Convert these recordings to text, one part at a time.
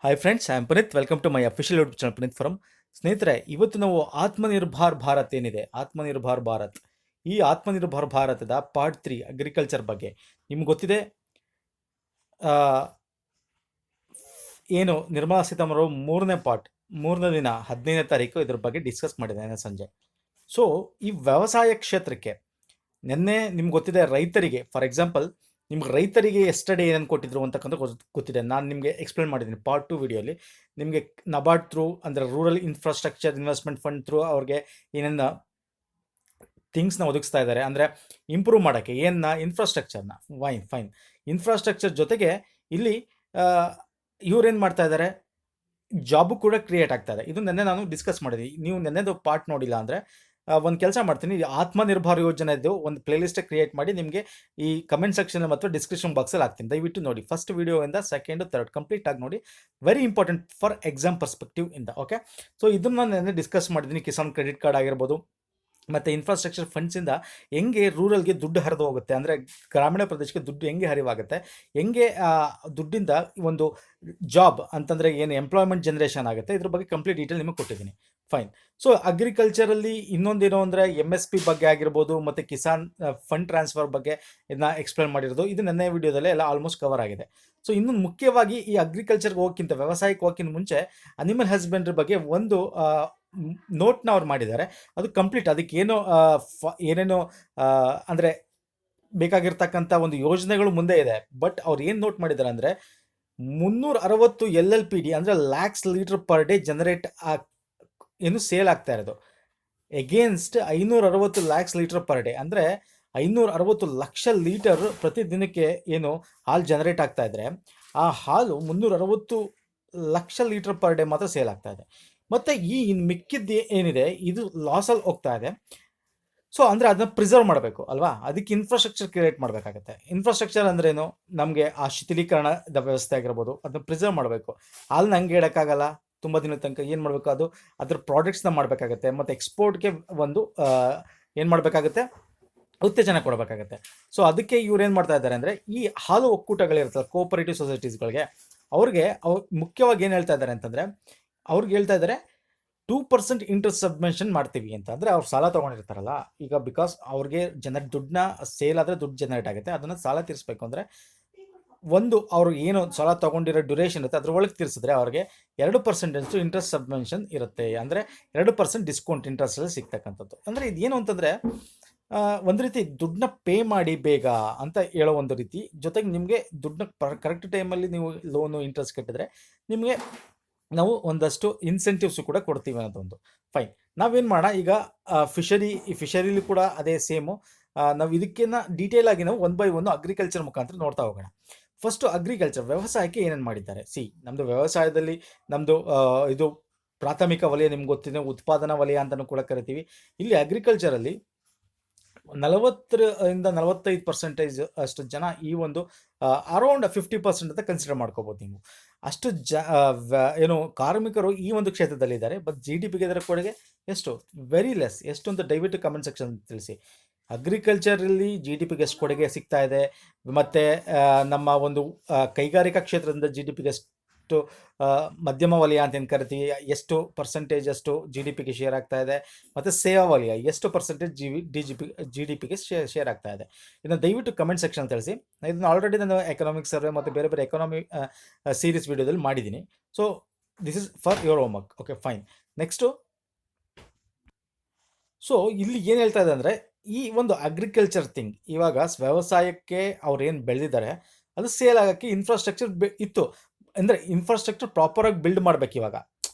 Hi friends, I am Puneeth. Welcome to my official YouTube channel Puneeth farm. ಸ್ನೇಹಿತರೆ, ಇವತ್ತು ನಾವು ಆತ್ಮನಿರ್ಭರ್ ಭಾರತ್ ಏನಿದೆ, ಆತ್ಮನಿರ್ಭರ್ ಭಾರತ್, ಈ ಆತ್ಮನಿರ್ಭರ್ ಭಾರತದ ಪಾರ್ಟ್ 3 ಅಗ್ರಿಕಲ್ಚರ್ ಬಗ್ಗೆ ನಿಮ್ಗೆ ಗೊತ್ತಿದೆ. ಆ, ಏನು ನಿರ್ಮಲಾ ಸೀತಾರಾಮನ್ ಅವರು ಮೂರನೇ ದಿನ 15ನೇ ತಾರೀಕು ಇದ್ರ ಬಗ್ಗೆ ಡಿಸ್ಕಸ್ ಮಾಡಿದ್ದಾರೆ ಸಂಜೆ. ಸೊ ಈ ವ್ಯವಸಾಯ ಕ್ಷೇತ್ರಕ್ಕೆ ನಿನ್ನೆ ನಿಮ್ಗೆ ಗೊತ್ತಿದೆ, ರೈತರಿಗೆ ಫಾರ್ ಎಕ್ಸಾಂಪಲ್ ನಿಮ್ಗೆ ರೈತರಿಗೆ ಎಸ್ಟರ್ಡೇ ಏನೇನು ಕೊಟ್ಟಿದ್ರು ಅಂತಕ್ಕಂಥ ಗೊತ್ತಿದೆ. ನಾನು ನಿಮಗೆ ಎಕ್ಸ್ಪ್ಲೇನ್ ಮಾಡಿದ್ದೀನಿ ಪಾರ್ಟ್ 2 ವಿಡಿಯೋಲಿ. ನಿಮಗೆ ನಬಾರ್ಡ್ ಥ್ರೂ, ಅಂದರೆ rural infrastructure investment fund through ಅವ್ರಿಗೆ ಏನೇನು ಥಿಂಗ್ಸ್ನ ಒದಗಿಸ್ತಾ ಇದ್ದಾರೆ, ಅಂದರೆ ಇಂಪ್ರೂವ್ ಮಾಡೋಕ್ಕೆ ಇನ್ಫ್ರಾಸ್ಟ್ರಕ್ಚರ್ನ ಫೈನ್ ಇನ್ಫ್ರಾಸ್ಟ್ರಕ್ಚರ್ ಜೊತೆಗೆ ಇಲ್ಲಿ ಇವ್ರೇನು ಮಾಡ್ತಾ ಇದ್ದಾರೆ, ಜಾಬು ಕೂಡ ಕ್ರಿಯೇಟ್ ಆಗ್ತಾ ಇದೆ. ಇದು ನೆನ್ನೆ ನಾನು ಡಿಸ್ಕಸ್ ಮಾಡಿದ್ದೀನಿ. ನೀವು ನೆನ್ನೆದು ಪಾರ್ಟ್ ನೋಡಿಲ್ಲ ಅಂದರೆ ಒಂದು ಕೆಲಸ ಮಾಡ್ತೀನಿ, ಆತ್ಮನಿರ್ಭರ್ ಯೋಜನೆದು ಒಂದು ಪ್ಲೇಲಿಸ್ಟ್ ಕ್ರಿಯೇಟ್ ಮಾಡಿ ನಿಮಗೆ ಈ ಕಮೆಂಟ್ ಸೆಕ್ಷನ್ ಮತ್ತು ಡಿಸ್ಕ್ರಿಪ್ಷನ್ ಬಾಕ್ಸಲ್ಲಿ ಹಾಕ್ತೀನಿ. ದಯವಿಟ್ಟು ನೋಡಿ, ಫಸ್ಟ್ ವಿಡಿಯೋಯಿಂದ ಸೆಕೆಂಡ್ ಥರ್ಡ್ ಕಂಪ್ಲೀಟ್ ಆಗಿ ನೋಡಿ. Very important for exam perspective ಇಂದ. ಓಕೆ, ಸೊ ಇದನ್ನು ನಾನು ನೆನ್ನೆ ಡಿಸ್ಕಸ್ ಮಾಡಿದ್ದೀನಿ. ಕಿಸಾನ್ ಕ್ರೆಡಿಟ್ ಕಾರ್ಡ್ ಆಗಿರ್ಬೋದು, ಮತ್ತು ಇನ್ಫ್ರಾಸ್ಟ್ರಕ್ಚರ್ ಫಂಡ್ಸಿಂದ ಹೆಂಗೆ ರೂರಲ್ಗೆ ದುಡ್ಡು ಹರಿದು ಹೋಗುತ್ತೆ, ಅಂದರೆ ಗ್ರಾಮೀಣ ಪ್ರದೇಶಕ್ಕೆ ದುಡ್ಡು ಹೆಂಗೆ ಹರಿವಾಗುತ್ತೆ, ಹೆಂಗೆ ದುಡ್ಡಿಂದ ಒಂದು ಜಾಬ್ ಅಂತಂದರೆ ಏನು ಎಂಪ್ಲಾಯ್ಮೆಂಟ್ ಜನ್ರೇಷನ್ ಆಗುತ್ತೆ, ಇದ್ರ ಬಗ್ಗೆ ಕಂಪ್ಲೀಟ್ ಡೀಟೇಲ್ ನಿಮಗೆ ಕೊಟ್ಟಿದ್ದೀನಿ. ಫೈನ್. ಸೊ ಅಗ್ರಿಕಲ್ಚರಲ್ಲಿ ಇನ್ನೊಂದೇನೋ ಅಂದರೆ MSP ಬಗ್ಗೆ ಆಗಿರ್ಬೋದು, ಮತ್ತು ಕಿಸಾನ್ ಫಂಡ್ ಟ್ರಾನ್ಸ್ಫರ್ ಬಗ್ಗೆ ಇದನ್ನ ಎಕ್ಸ್ಪ್ಲೇನ್ ಮಾಡಿರೋದು. ಇದು ನನ್ನ ವಿಡಿಯೋದಲ್ಲೇ ಎಲ್ಲ ಆಲ್ಮೋಸ್ಟ್ ಕವರ್ ಆಗಿದೆ. ಸೊ ಇನ್ನು ಮುಖ್ಯವಾಗಿ ಈ ಅಗ್ರಿಕಲ್ಚರ್ಗೆ ಹೋಗೋಕ್ಕಿಂತ, ವ್ಯವಸಾಯಕ್ಕೆ ಹೋಗೋಕ್ಕಿಂತ ಮುಂಚೆ ಅನಿಮಲ್ ಹಸ್ಬೆಂಡ್ರಿ ಬಗ್ಗೆ ಒಂದು ನೋಟ್ನ ಅವ್ರು ಮಾಡಿದ್ದಾರೆ. ಅದು ಕಂಪ್ಲೀಟ್, ಅದಕ್ಕೇನು ಏನೇನೋ ಅಂದರೆ ಬೇಕಾಗಿರ್ತಕ್ಕಂಥ ಒಂದು ಯೋಜನೆಗಳು ಮುಂದೆ ಇದೆ. ಬಟ್ ಅವ್ರು ಏನು ನೋಟ್ ಮಾಡಿದ್ದಾರೆ ಅಂದರೆ 360 LLPD, ಅಂದರೆ lakhs litre per day generate ಏನು ಸೇಲ್ ಆಗ್ತಾ ಇರೋದು, against 560 lakhs litre per day, ಅಂದರೆ 560 ಲಕ್ಷ ಲೀಟರ್ ಪ್ರತಿದಿನಕ್ಕೆ ಏನು ಹಾಲು ಜನರೇಟ್ ಆಗ್ತಾ ಇದ್ರೆ, ಆ ಹಾಲು 360 ಲಕ್ಷ ಲೀಟರ್ ಪರ್ ಡೇ ಮಾತ್ರ ಸೇಲ್ ಆಗ್ತಾ ಇದೆ. ಮತ್ತು ಈ ಮಿಕ್ಕಿದ್ದು ಏನಿದೆ ಇದು ಲಾಸಲ್ಲಿ ಹೋಗ್ತಾ ಇದೆ. ಸೊ ಅಂದರೆ ಅದನ್ನ ಪ್ರಿಸರ್ವ್ ಮಾಡಬೇಕು ಅಲ್ವಾ, ಅದಕ್ಕೆ ಇನ್ಫ್ರಾಸ್ಟ್ರಕ್ಚರ್ ಕ್ರಿಯೇಟ್ ಮಾಡಬೇಕಾಗತ್ತೆ. ಇನ್ಫ್ರಾಸ್ಟ್ರಕ್ಚರ್ ಅಂದ್ರೇನು, ನಮಗೆ ಆ ಶಿಥಿಲೀಕರಣದ ವ್ಯವಸ್ಥೆ ಆಗಿರ್ಬೋದು, ಅದನ್ನ ಪ್ರಿಸರ್ವ್ ಮಾಡಬೇಕು. ಹಾಲನ್ನ ಹಂಗೆ ಇಡೋಕ್ಕಾಗಲ್ಲ, ತುಂಬ ದಿನದ ತನಕ ಏನು ಮಾಡಬೇಕು, ಅದ್ರ ಪ್ರಾಡಕ್ಟ್ಸ್ನ ಮಾಡಬೇಕಾಗತ್ತೆ, ಮತ್ತು ಎಕ್ಸ್ಪೋರ್ಟ್ಗೆ ಒಂದು ಏನು ಮಾಡಬೇಕಾಗತ್ತೆ, ಉತ್ತೇಜನ ಕೊಡಬೇಕಾಗತ್ತೆ. ಸೊ ಅದಕ್ಕೆ ಇವ್ರು ಏನು ಮಾಡ್ತಾ ಇದ್ದಾರೆ ಅಂದರೆ, ಈ ಹಾಲು ಒಕ್ಕೂಟಗಳಿರ್ತದೆ ಕೋಆಪರೇಟಿವ್ ಸೊಸೈಟೀಸ್ಗಳಿಗೆ, ಅವ್ರಿಗೆ ಮುಖ್ಯವಾಗಿ ಏನು ಹೇಳ್ತಾ ಇದ್ದಾರೆ ಅಂತಂದರೆ, ಅವ್ರಿಗೆ ಹೇಳ್ತಾ ಇದ್ದಾರೆ 2% ಇಂಟ್ರೆಸ್ಟ್ ಸಬ್ವೆನ್ಷನ್ ಮಾಡ್ತೀವಿ ಅಂತ. ಅಂದರೆ ಅವ್ರು ಸಾಲ ತೊಗೊಂಡಿರ್ತಾರಲ್ಲ, ಈಗ ಬಿಕಾಸ್ ಅವ್ರಿಗೆ ದುಡ್ಡನ್ನ ಸೇಲ್ ಆದರೆ ದುಡ್ಡು ಜನರೇಟ್ ಆಗುತ್ತೆ, ಅದನ್ನು ಸಾಲ ತೀರಿಸ್ಬೇಕು ಅಂದರೆ ಒಂದು ಅವರು ಏನು ಸಾಲ ತೊಗೊಂಡಿರೋ ಡ್ಯೂರೇಷನ್ ಇರುತ್ತೆ ಅದ್ರೊಳಗೆ ತೀರಿಸಿದ್ರೆ ಅವ್ರಿಗೆ 2% ಇಂಟ್ರೆಸ್ಟ್ ಸಬ್ವೆನ್ಷನ್ ಇರುತ್ತೆ, ಅಂದರೆ 2% ಡಿಸ್ಕೌಂಟ್ ಇಂಟ್ರೆಸ್ಟಲ್ಲಿ ಸಿಗ್ತಕ್ಕಂಥದ್ದು. ಅಂದರೆ ಇದೇನು ಅಂತಂದರೆ ಒಂದು ರೀತಿ ದುಡ್ಡನ್ನ ಪೇ ಮಾಡಿ ಬೇಗ ಅಂತ ಹೇಳೋ ಒಂದು ರೀತಿ, ಜೊತೆಗೆ ನಿಮಗೆ ದುಡ್ಡನ್ನ ಕರೆಕ್ಟ್ ಟೈಮಲ್ಲಿ ನೀವು ಲೋನು ಇಂಟ್ರೆಸ್ಟ್ ಕಟ್ಟಿದ್ರೆ ನಿಮಗೆ ನಾವು ಒಂದಷ್ಟು ಇನ್ಸೆಂಟಿವ್ಸು ಕೂಡ ಕೊಡ್ತೀವಿ ಅನ್ನೋದೊಂದು. ಫೈನ್. ನಾವೇನು ಮಾಡೋಣ ಈಗ, ಫಿಶರಿಲಿ ಕೂಡ ಅದೇ ಸೇಮು. ನಾವು ಇದಕ್ಕಿಂತ ಡೀಟೇಲ್ ಆಗಿ ನಾವು 1 by 1 ಅಗ್ರಿಕಲ್ಚರ್ ಮುಖಾಂತರ ನೋಡ್ತಾ ಹೋಗೋಣ. ಫಸ್ಟು ಅಗ್ರಿಕಲ್ಚರ್, ವ್ಯವಸಾಯಕ್ಕೆ ಏನೇನು ಮಾಡಿದ್ದಾರೆ. ನಮ್ಮದು ವ್ಯವಸಾಯದಲ್ಲಿ ನಮ್ಮದು ಇದು ಪ್ರಾಥಮಿಕ ವಲಯ, ನಿಮ್ಗೆ ಗೊತ್ತಿದೆ, ಉತ್ಪಾದನಾ ವಲಯ ಅಂತಲೂ ಕೂಡ ಕರಿತೀವಿ. ಇಲ್ಲಿ ಅಗ್ರಿಕಲ್ಚರಲ್ಲಿ 40-45% ಅಷ್ಟು ಜನ ಈ ಒಂದು ಅರೌಂಡ್ 50% ಅಂತ ಕನ್ಸಿಡರ್ ಮಾಡ್ಕೋಬೋದು ನೀವು. ಅಷ್ಟು ಏನು ಕಾರ್ಮಿಕರು ಈ ಒಂದು ಕ್ಷೇತ್ರದಲ್ಲಿದ್ದಾರೆ. ಬಟ್ GDPಗೆ ಇದರ ಕೊಡುಗೆ ಎಷ್ಟು, ವೆರಿ ಲೆಸ್. ಎಷ್ಟು ಅಂತ ದಯವಿಟ್ಟು ಕಮೆಂಟ್ ಸೆಕ್ಷನ್ ತಿಳಿಸಿ. ಅಗ್ರಿಕಲ್ಚರಲ್ಲಿ GDPಗೆ ಎಷ್ಟು ಕೊಡುಗೆ ಸಿಗ್ತಾ ಇದೆ, ಮತ್ತು ನಮ್ಮ ಒಂದು ಕೈಗಾರಿಕಾ ಕ್ಷೇತ್ರದಿಂದ GDPಗೆ ಎಷ್ಟು, ಮಧ್ಯಮ ವಲಯ ಅಂತ ಏನು ಕರಿತೀವಿ, ಎಷ್ಟು ಪರ್ಸೆಂಟೇಜ್ ಅಷ್ಟು GDPಗೆ ಶೇರ್ ಆಗ್ತಾ ಇದೆ, ಮತ್ತು ಸೇವಾ ವಲಯ ಎಷ್ಟು ಪರ್ಸೆಂಟೇಜ್ GDPಗೆ ಶೇರ್ ಆಗ್ತಾ ಇದೆ. ಇದನ್ನು ದಯವಿಟ್ಟು ಕಮೆಂಟ್ ಸೆಕ್ಷನ್ ತಿಳಿಸಿ. ಇದನ್ನು ಆಲ್ರೆಡಿ ನಾನು ಎಕನಾಮಿಕ್ ಸರ್ವೆ ಮತ್ತು ಬೇರೆ ಬೇರೆ ಎಕನಾಮಿ ಸೀರೀಸ್ ವಿಡಿಯೋದಲ್ಲಿ ಮಾಡಿದ್ದೀನಿ. So this is for your homework. Okay, fine. Next, so ಇಲ್ಲಿ ಏನು ಹೇಳ್ತಾ ಇದೆ ಅಂದರೆ, ಈ ಒಂದು ಅಗ್ರಿಕಲ್ಚರ್ ಥಿಂಗ್ ಇವಾಗ ವ್ಯವಸಾಯಕ್ಕೆ ಅವ್ರು ಏನು ಬೆಳೆದಿದ್ದಾರೆ ಅದು ಸೇಲ್ ಆಗೋಕ್ಕೆ ಇನ್ಫ್ರಾಸ್ಟ್ರಕ್ಚರ್ ಇತ್ತು. ಅಂದರೆ ಇನ್ಫ್ರಾಸ್ಟ್ರಕ್ಚರ್ ಪ್ರಾಪರಾಗಿ ಬಿಲ್ಡ್ ಮಾಡಬೇಕು. ಇವಾಗ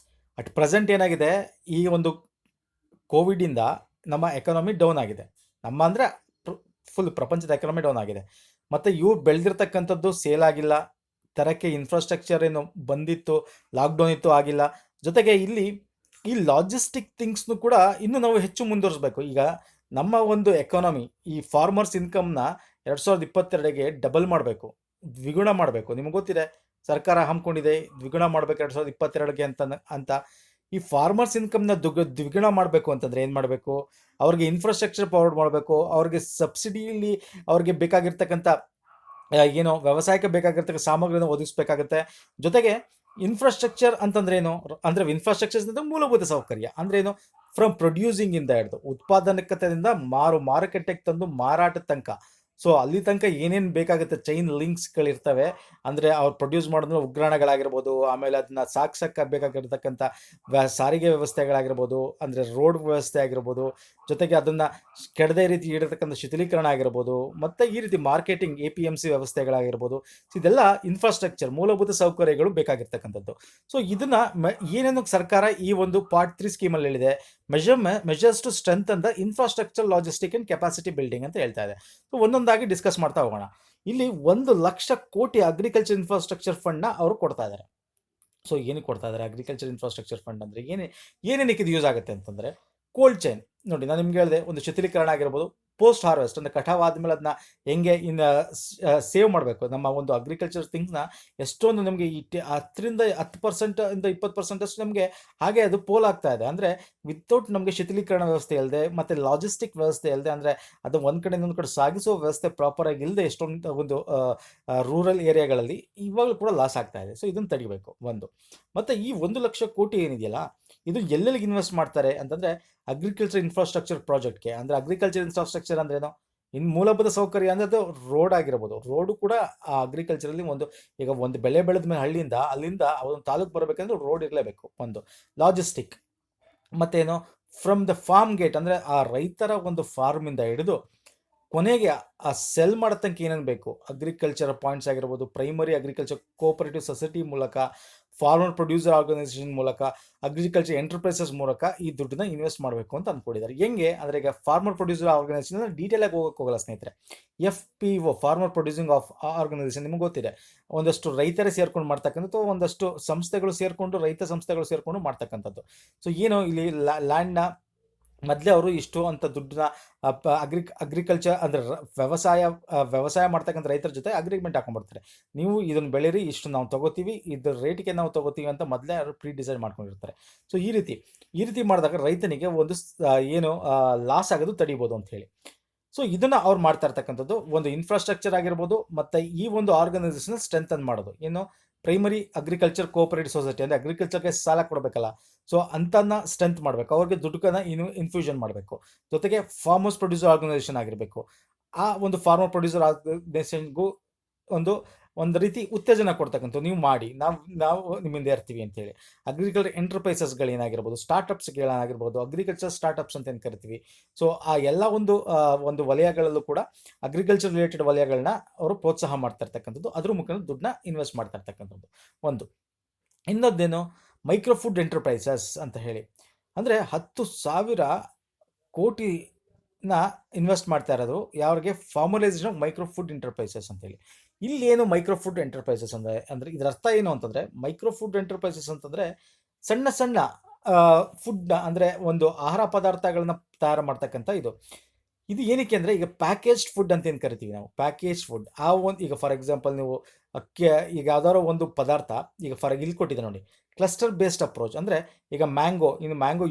ಅಟ್ ಪ್ರೆಸೆಂಟ್ ಏನಾಗಿದೆ, ಈ ಒಂದು ಕೋವಿಡಿಂದ ನಮ್ಮ ಎಕಾನಮಿ ಡೌನ್ ಆಗಿದೆ. ನಮ್ಮ ಅಂದರೆ ಫುಲ್ ಪ್ರಪಂಚದ ಎಕಾನಮಿ ಡೌನ್ ಆಗಿದೆ. ಮತ್ತು ಇವ್ರು ಬೆಳೆದಿರ್ತಕ್ಕಂಥದ್ದು ಸೇಲ್ ಆಗಿಲ್ಲ, ತರಕ್ಕೆ ಇನ್ಫ್ರಾಸ್ಟ್ರಕ್ಚರ್ ಏನು ಬಂದಿತ್ತು, ಲಾಕ್ಡೌನ್ ಇತ್ತು, ಆಗಿಲ್ಲ. ಜೊತೆಗೆ ಇಲ್ಲಿ ಈ ಲಾಜಿಸ್ಟಿಕ್ ಥಿಂಗ್ಸ್ನು ಕೂಡ ಇನ್ನೂ ನಾವು ಹೆಚ್ಚು ಮುಂದುವರಿಸಬೇಕು. ಈಗ ನಮ್ಮ ಒಂದು ಎಕಾನಮಿ, ಈ ಫಾರ್ಮರ್ಸ್ ಇನ್ಕಮ್ನ 2022ಗೆ ಡಬಲ್ ಮಾಡಬೇಕು, ದ್ವಿಗುಣ ಮಾಡಬೇಕು. ನಿಮಗೆ ಗೊತ್ತಿದೆ, ಸರ್ಕಾರ ಹಮ್ಮಿಕೊಂಡಿದೆ ದ್ವಿಗುಣ ಮಾಡಬೇಕು 2022ಗೆ ಅಂತ. ಈ ಫಾರ್ಮರ್ಸ್ ಇನ್ಕಮ್ನ ದ್ವಿಗುಣ ಮಾಡಬೇಕು ಅಂತಂದರೆ ಏನು ಮಾಡಬೇಕು, ಅವ್ರಿಗೆ ಇನ್ಫ್ರಾಸ್ಟ್ರಕ್ಚರ್ ಪ್ರೊವೈಡ್ ಮಾಡಬೇಕು, ಅವ್ರಿಗೆ ಸಬ್ಸಿಡಿಯಲ್ಲಿ ಅವ್ರಿಗೆ ಬೇಕಾಗಿರ್ತಕ್ಕಂಥ ಏನು ವ್ಯವಸಾಯಕ್ಕೆ ಬೇಕಾಗಿರ್ತಕ್ಕ ಸಾಮಗ್ರಿನ ಒದಗಿಸ್ಬೇಕಾಗತ್ತೆ. ಜೊತೆಗೆ ಇನ್ಫ್ರಾಸ್ಟ್ರಕ್ಚರ್ ಅಂತಂದ್ರೆ ಏನು? ಅಂದ್ರೆ ಇನ್ಫ್ರಾಸ್ಟ್ರಕ್ಚರ್ ಅಂದ್ರೆ ಮೂಲಭೂತ ಸೌಕರ್ಯ ಅಂದ್ರೆ ಏನು? ಫ್ರಮ್ ಪ್ರೊಡ್ಯೂಸಿಂಗ್ ಇಂದ ಹಿಡಿದು ಉತ್ಪಾದಕತೆಯಿಂದ ಮಾರುಕಟ್ಟೆಗೆ ತಂದು ಮಾರಾಟದ ತನಕ. ಸೊ ಅಲ್ಲಿ ತನಕ ಏನೇನು ಬೇಕಾಗುತ್ತೆ ಚೈನ್ ಲಿಂಕ್ಸ್ಗಳಿರ್ತವೆ. ಅಂದರೆ ಅವ್ರು ಪ್ರೊಡ್ಯೂಸ್ ಮಾಡೋದು ಉಗ್ರಾಣಗಳಾಗಿರ್ಬೋದು, ಆಮೇಲೆ ಅದನ್ನ ಸಾಕ್ಸಕ್ಕೆ ಬೇಕಾಗಿರ್ತಕ್ಕಂಥ ಸಾರಿಗೆ ವ್ಯವಸ್ಥೆಗಳಾಗಿರ್ಬೋದು, ಅಂದರೆ ರೋಡ್ ವ್ಯವಸ್ಥೆ ಆಗಿರ್ಬೋದು, ಜೊತೆಗೆ ಅದನ್ನು ಕೆಡದೇ ರೀತಿ ಇಡತಕ್ಕಂಥ ಶಿಥಿಲೀಕರಣ ಆಗಿರ್ಬೋದು, ಮತ್ತು ಈ ರೀತಿ ಮಾರ್ಕೆಟಿಂಗ್ APMC ವ್ಯವಸ್ಥೆಗಳಾಗಿರ್ಬೋದು. ಸೊ ಇದೆಲ್ಲ ಇನ್ಫ್ರಾಸ್ಟ್ರಕ್ಚರ್ ಮೂಲಭೂತ ಸೌಕರ್ಯಗಳು ಬೇಕಾಗಿರ್ತಕ್ಕಂಥದ್ದು. ಸೊ ಇದನ್ನ ಏನೇನು ಸರ್ಕಾರ ಈ ಒಂದು ಪಾರ್ಟ್ 3 ಸ್ಕೀಮಲ್ಲಿ ಹೇಳಿದೆ, ಮೆಜರ್ಸ್ ಟು ಸ್ಟ್ರೆಂತ್ ಅಂದ infrastructure logistic and capacity building ಅಂತ ಹೇಳ್ತಾ ಇದೆ. ಸೊ ಒಂದೊಂದಾಗಿ ಡಿಸ್ಕಸ್ ಮಾಡ್ತಾ ಹೋಗೋಣ. ಇಲ್ಲಿ 1,00,000 ಕೋಟಿ ಅಗ್ರಿಕಲ್ಚರ್ ಇನ್ಫ್ರಾಸ್ಟ್ರಕ್ಚರ್ ಫಂಡ್ನ ಅವರು ಕೊಡ್ತಾ ಇದ್ದಾರೆ. ಸೊ ಏನಕ್ಕೆ ಕೊಡ್ತಾ ಇದ್ದಾರೆ ಅಗ್ರಿಕಲ್ಚರ್ ಇನ್ಫ್ರಾಸ್ಟ್ರಕ್ಚರ್ ಫಂಡ್ ಅಂದರೆ ಏನೇನಕ್ಕೆ ಇದು ಯೂಸ್ ಆಗುತ್ತೆ ಅಂತಂದರೆ, ಕೋಲ್ಡ್ ಚೈನ್ ನೋಡಿ, ನಾನು ನಿಮ್ಗೆ ಹೇಳಿದೆ, ಒಂದು ಶಿಥಿಲೀಕರಣ ಆಗಿರ್ಬೋದು, ಪೋಸ್ಟ್ ಹಾರ್ವೆಸ್ಟ್ ಅಂದರೆ ಕಟಾವ್ ಆದಮೇಲೆ ಅದನ್ನ ಹೆಂಗೆ ಇನ್ನು ಸೇವ್ ಮಾಡಬೇಕು, ನಮ್ಮ ಒಂದು ಅಗ್ರಿಕಲ್ಚರ್ ಥಿಂಗ್ಸ್ನ ಎಷ್ಟೊಂದು ನಮಗೆ 10% ಇಂದ 20% ಅಷ್ಟು ನಮಗೆ ಹಾಗೆ ಅದು ಪೋಲ್ ಆಗ್ತಾ ಇದೆ. ಅಂದರೆ ವಿತೌಟ್ ನಮಗೆ ಶಿಥಿಲೀಕರಣ ವ್ಯವಸ್ಥೆ ಇಲ್ಲದೆ ಮತ್ತು ಲಾಜಿಸ್ಟಿಕ್ ವ್ಯವಸ್ಥೆ ಇಲ್ಲದೆ, ಅಂದರೆ ಅದು ಒಂದು ಕಡೆ ಇನ್ನೊಂದು ಕಡೆ ಸಾಗಿಸೋ ವ್ಯವಸ್ಥೆ ಪ್ರಾಪರಾಗಿ ಇಲ್ಲದೆ ಎಷ್ಟೊಂದು ಒಂದು ರೂರಲ್ ಏರಿಯಾಗಳಲ್ಲಿ ಇವಾಗಲೂ ಕೂಡ ಲಾಸ್ ಆಗ್ತಾ ಇದೆ. ಸೊ ಇದನ್ನು ತಡಿಬೇಕು ಒಂದು. ಮತ್ತು ಈ 1,00,000 ಕೋಟಿ ಏನಿದೆಯಲ್ಲ, ಇದು ಎಲ್ಲೆಲ್ಲಿಗೆ ಇನ್ವೆಸ್ಟ್ ಮಾಡ್ತಾರೆ ಅಂತಂದರೆ ಅಗ್ರಿಕಲ್ಚರ್ ಇನ್ಫ್ರಾಸ್ಟ್ರಕ್ಚರ್ ಪ್ರಾಜೆಕ್ಟ್ಗೆ. ಅಂದರೆ ಅಗ್ರಿಕಲ್ಚರ್ ಇನ್ಫ್ರಾಸ್ಟ್ರಕ್ಚರ್ ಅಂದ್ರೇನು? ಇನ್ನು ಮೂಲಭೂತ ಸೌಕರ್ಯ ಅಂದರೆ ಅದು ರೋಡ್ ಆಗಿರ್ಬೋದು. ರೋಡು ಕೂಡ ಆ ಅಗ್ರಿಕಲ್ಚರಲ್ಲಿ ಈಗ ಒಂದು ಬೆಳೆ ಬೆಳೆದ ಮೇಲೆ ಅಲ್ಲಿಂದ ಒಂದು ತಾಲೂಕು ಬರಬೇಕಂದ್ರೆ ರೋಡ್ ಇರಲೇಬೇಕು. ಒಂದು ಲಾಜಿಸ್ಟಿಕ್ ಮತ್ತೇನು, ಫ್ರಮ್ ದ ಫಾರ್ಮ್ ಗೇಟ್ ಅಂದರೆ ಆ ರೈತರ ಒಂದು ಫಾರ್ಮಿಂದ ಹಿಡಿದು ಕೊನೆಗೆ ಆ ಸೆಲ್ ಮಾಡೋ ತನಕ ಏನೇನು ಬೇಕು, ಅಗ್ರಿಕಲ್ಚರ್ ಪಾಯಿಂಟ್ಸ್ ಆಗಿರ್ಬೋದು, ಪ್ರೈಮರಿ ಅಗ್ರಿಕಲ್ಚರ್ ಕೋಆಪರೇಟಿವ್ ಸೊಸೈಟಿ ಮೂಲಕ, ಫಾರ್ಮರ್ ಪ್ರೊಡ್ಯೂಸರ್ ಆರ್ಗನೈಸೇಷನ್ ಮೂಲಕ, ಅಗ್ರಿಕಲ್ಚರ್ ಎಂಟರ್ಪ್ರೈಸಸ್ ಮೂಲಕ ಈ ದುಡ್ಡನ್ನ ಇನ್ವೆಸ್ಟ್ ಮಾಡಬೇಕು ಅಂತ ಅಂದ್ಕೊಂಡಿದ್ದಾರೆ. ಹೆಂಗೆ ಅಂದರೆ, ಈಗ ಫಾರ್ಮರ್ ಪ್ರೊಡ್ಯೂಸರ್ ಆರ್ಗನೈಸೇಷನ್ ಡೀಟೇಲಾಗಿ ಹೋಗೋಲ್ಲ ಸ್ನೇಹಿತರೆ. FPO farmer producing of organisation ನಿಮ್ಗೆ ಗೊತ್ತಿದೆ. ಒಂದಷ್ಟು ರೈತರೇ ಸೇರ್ಕೊಂಡು ಮಾಡ್ತಕ್ಕಂಥದ್ದು, ಒಂದಷ್ಟು ಸಂಸ್ಥೆಗಳು ಸೇರಿಕೊಂಡು, ರೈತ ಸಂಸ್ಥೆಗಳು ಸೇರಿಕೊಂಡು ಮಾಡ್ತಕ್ಕಂಥದ್ದು. ಸೊ ಏನು ಇಲ್ಲಿ ಲ್ಯಾಂಡ್ನ ಮೊದಲೇ ಅವರು ಇಷ್ಟು ಅಂತ ದುಡ್ಡನ್ನ ಅಗ್ರಿಕಲ್ಚರ್ ಅಂದರೆ ವ್ಯವಸಾಯ ಮಾಡ್ತಕ್ಕಂಥ ರೈತರ ಜೊತೆ ಅಗ್ರಿಮೆಂಟ್ ಹಾಕೊಂಡ್ಬರ್ತಾರೆ. ನೀವು ಇದನ್ನು ಬೆಳೀರಿ, ಇಷ್ಟು ನಾವು ತೊಗೋತೀವಿ, ಇದ್ರ ರೇಟಿಗೆ ನಾವು ತೊಗೋತೀವಿ ಅಂತ ಮೊದಲೇ ಅವರು ಡಿಸೈಡ್ ಮಾಡ್ಕೊಂಡಿರ್ತಾರೆ. ಸೊ ಈ ರೀತಿ ಮಾಡಿದಾಗ ರೈತನಿಗೆ ಒಂದು ಏನು ಲಾಸ್ ಆಗೋದು ತಡಿಬೋದು ಅಂತ ಹೇಳಿ. ಸೊ ಇದನ್ನು ಅವ್ರು ಮಾಡ್ತಾ ಇರ್ತಕ್ಕಂಥದ್ದು ಒಂದು ಇನ್ಫ್ರಾಸ್ಟ್ರಕ್ಚರ್ ಆಗಿರ್ಬೋದು, ಮತ್ತು ಈ ಒಂದು ಆರ್ಗನೈಸೇಷನ್ ಸ್ಟ್ರೆಂಥನ್ ಮಾಡೋದು ಏನು, ಪ್ರೈಮರಿ ಅಗ್ರಿಕಲ್ಚರ್ ಕೋಆಪರೇಟಿವ್ ಸೊಸೈಟಿ ಅಂದರೆ ಅಗ್ರಿಕಲ್ಚರ್ಗೆ ಸಾಲ ಕೊಡಬೇಕಲ್ಲ. ಸೊ ಅಂತನ್ನ ಸ್ಟ್ರೆಂತ್ ಮಾಡಬೇಕು, ಅವ್ರಿಗೆ ದುಡ್ಡನ್ನ ಇನ್ಫ್ಯೂಷನ್ ಮಾಡಬೇಕು. ಜೊತೆಗೆ ಫಾರ್ಮರ್ಸ್ ಪ್ರೊಡ್ಯೂಸರ್ ಆರ್ಗನೈಸೇಷನ್ ಆಗಿರಬೇಕು. ಆ ಒಂದು ಫಾರ್ಮರ್ ಪ್ರೊಡ್ಯೂಸರ್ ಆರ್ಗನೈಸೇಷನ್ಗೂ ಒಂದು ರೀತಿ ಉತ್ತೇಜನ ಕೊಡ್ತಕ್ಕಂಥ, ನೀವು ಮಾಡಿ, ನಾವು ನಿಮ್ಮಿಂದ ಇರ್ತೀವಿ ಅಂತೇಳಿ. ಅಗ್ರಿಕಲ್ಚರ್ ಎಂಟರ್ಪ್ರೈಸಸ್ಗಳೇನಾಗಿರ್ಬೋದು, ಸ್ಟಾರ್ಟಪ್ಸ್ಗಳೇನಾಗಿರ್ಬೋದು, ಅಗ್ರಿಕಲ್ಚರ್ ಸ್ಟಾರ್ಟಪ್ಸ್ ಅಂತ ಏನು ಕರಿತೀವಿ. ಸೊ ಆ ಎಲ್ಲ ಒಂದು ವಲಯಗಳಲ್ಲೂ ಕೂಡ ಅಗ್ರಿಕಲ್ಚರ್ ರಿಲೇಟೆಡ್ ವಲಯಗಳನ್ನ ಅವರು ಪ್ರೋತ್ಸಾಹ ಮಾಡ್ತಾ ಇರ್ತಕ್ಕಂಥದ್ದು, ಅದ್ರ ಮುಖಾಂತರ ದುಡ್ಡನ್ನ ಇನ್ವೆಸ್ಟ್ ಮಾಡ್ತಾ ಇರ್ತಕ್ಕಂಥದ್ದು ಒಂದು. ಇನ್ನೊಂದೇನು, ಮೈಕ್ರೋ ಫುಡ್ ಎಂಟರ್ಪ್ರೈಸಸ್ ಅಂತ ಹೇಳಿ, ಅಂದರೆ 10,000 ಕೋಟಿನ ಇನ್ವೆಸ್ಟ್ ಮಾಡ್ತಾ ಇರೋದು ಯಾರಿಗೆ, formalisation of micro food enterprises ಅಂತೇಳಿ. ಇಲ್ಲಿ ಏನು ಮೈಕ್ರೋ ಫುಡ್ ಎಂಟರ್ಪ್ರೈಸಸ್ ಅಂದರೆ ಇದರ ಅರ್ಥ ಏನು ಅಂತಂದರೆ, ಮೈಕ್ರೋ ಫುಡ್ ಎಂಟರ್ಪ್ರೈಸಸ್ ಅಂತಂದರೆ ಸಣ್ಣ ಸಣ್ಣ ಫುಡ್ನ, ಅಂದರೆ ಒಂದು ಆಹಾರ ಪದಾರ್ಥಗಳನ್ನ ತಯಾರು ಮಾಡ್ತಕ್ಕಂಥ ಇದು ಏನಕ್ಕೆ ಅಂದರೆ, ಈಗ ಪ್ಯಾಕೇಜ್ಡ್ ಫುಡ್ ಅಂತ ಏನು ಕರಿತೀವಿ ನಾವು, ಪ್ಯಾಕೇಜ್ ಫುಡ್. ಈಗ ಫಾರ್ ಎಕ್ಸಾಂಪಲ್ ನೀವು ಈಗ ಯಾವ್ದಾದ್ರು ಒಂದು ಪದಾರ್ಥ, ಈಗ ಇಲ್ಲಿ ಕೊಟ್ಟಿದೆ ನೋಡಿ, ಕ್ಲಸ್ಟರ್ ಬೇಸ್ಡ್ ಅಪ್ರೋಚ್. ಅಂದರೆ ಈಗ ಮ್ಯಾಂಗೋ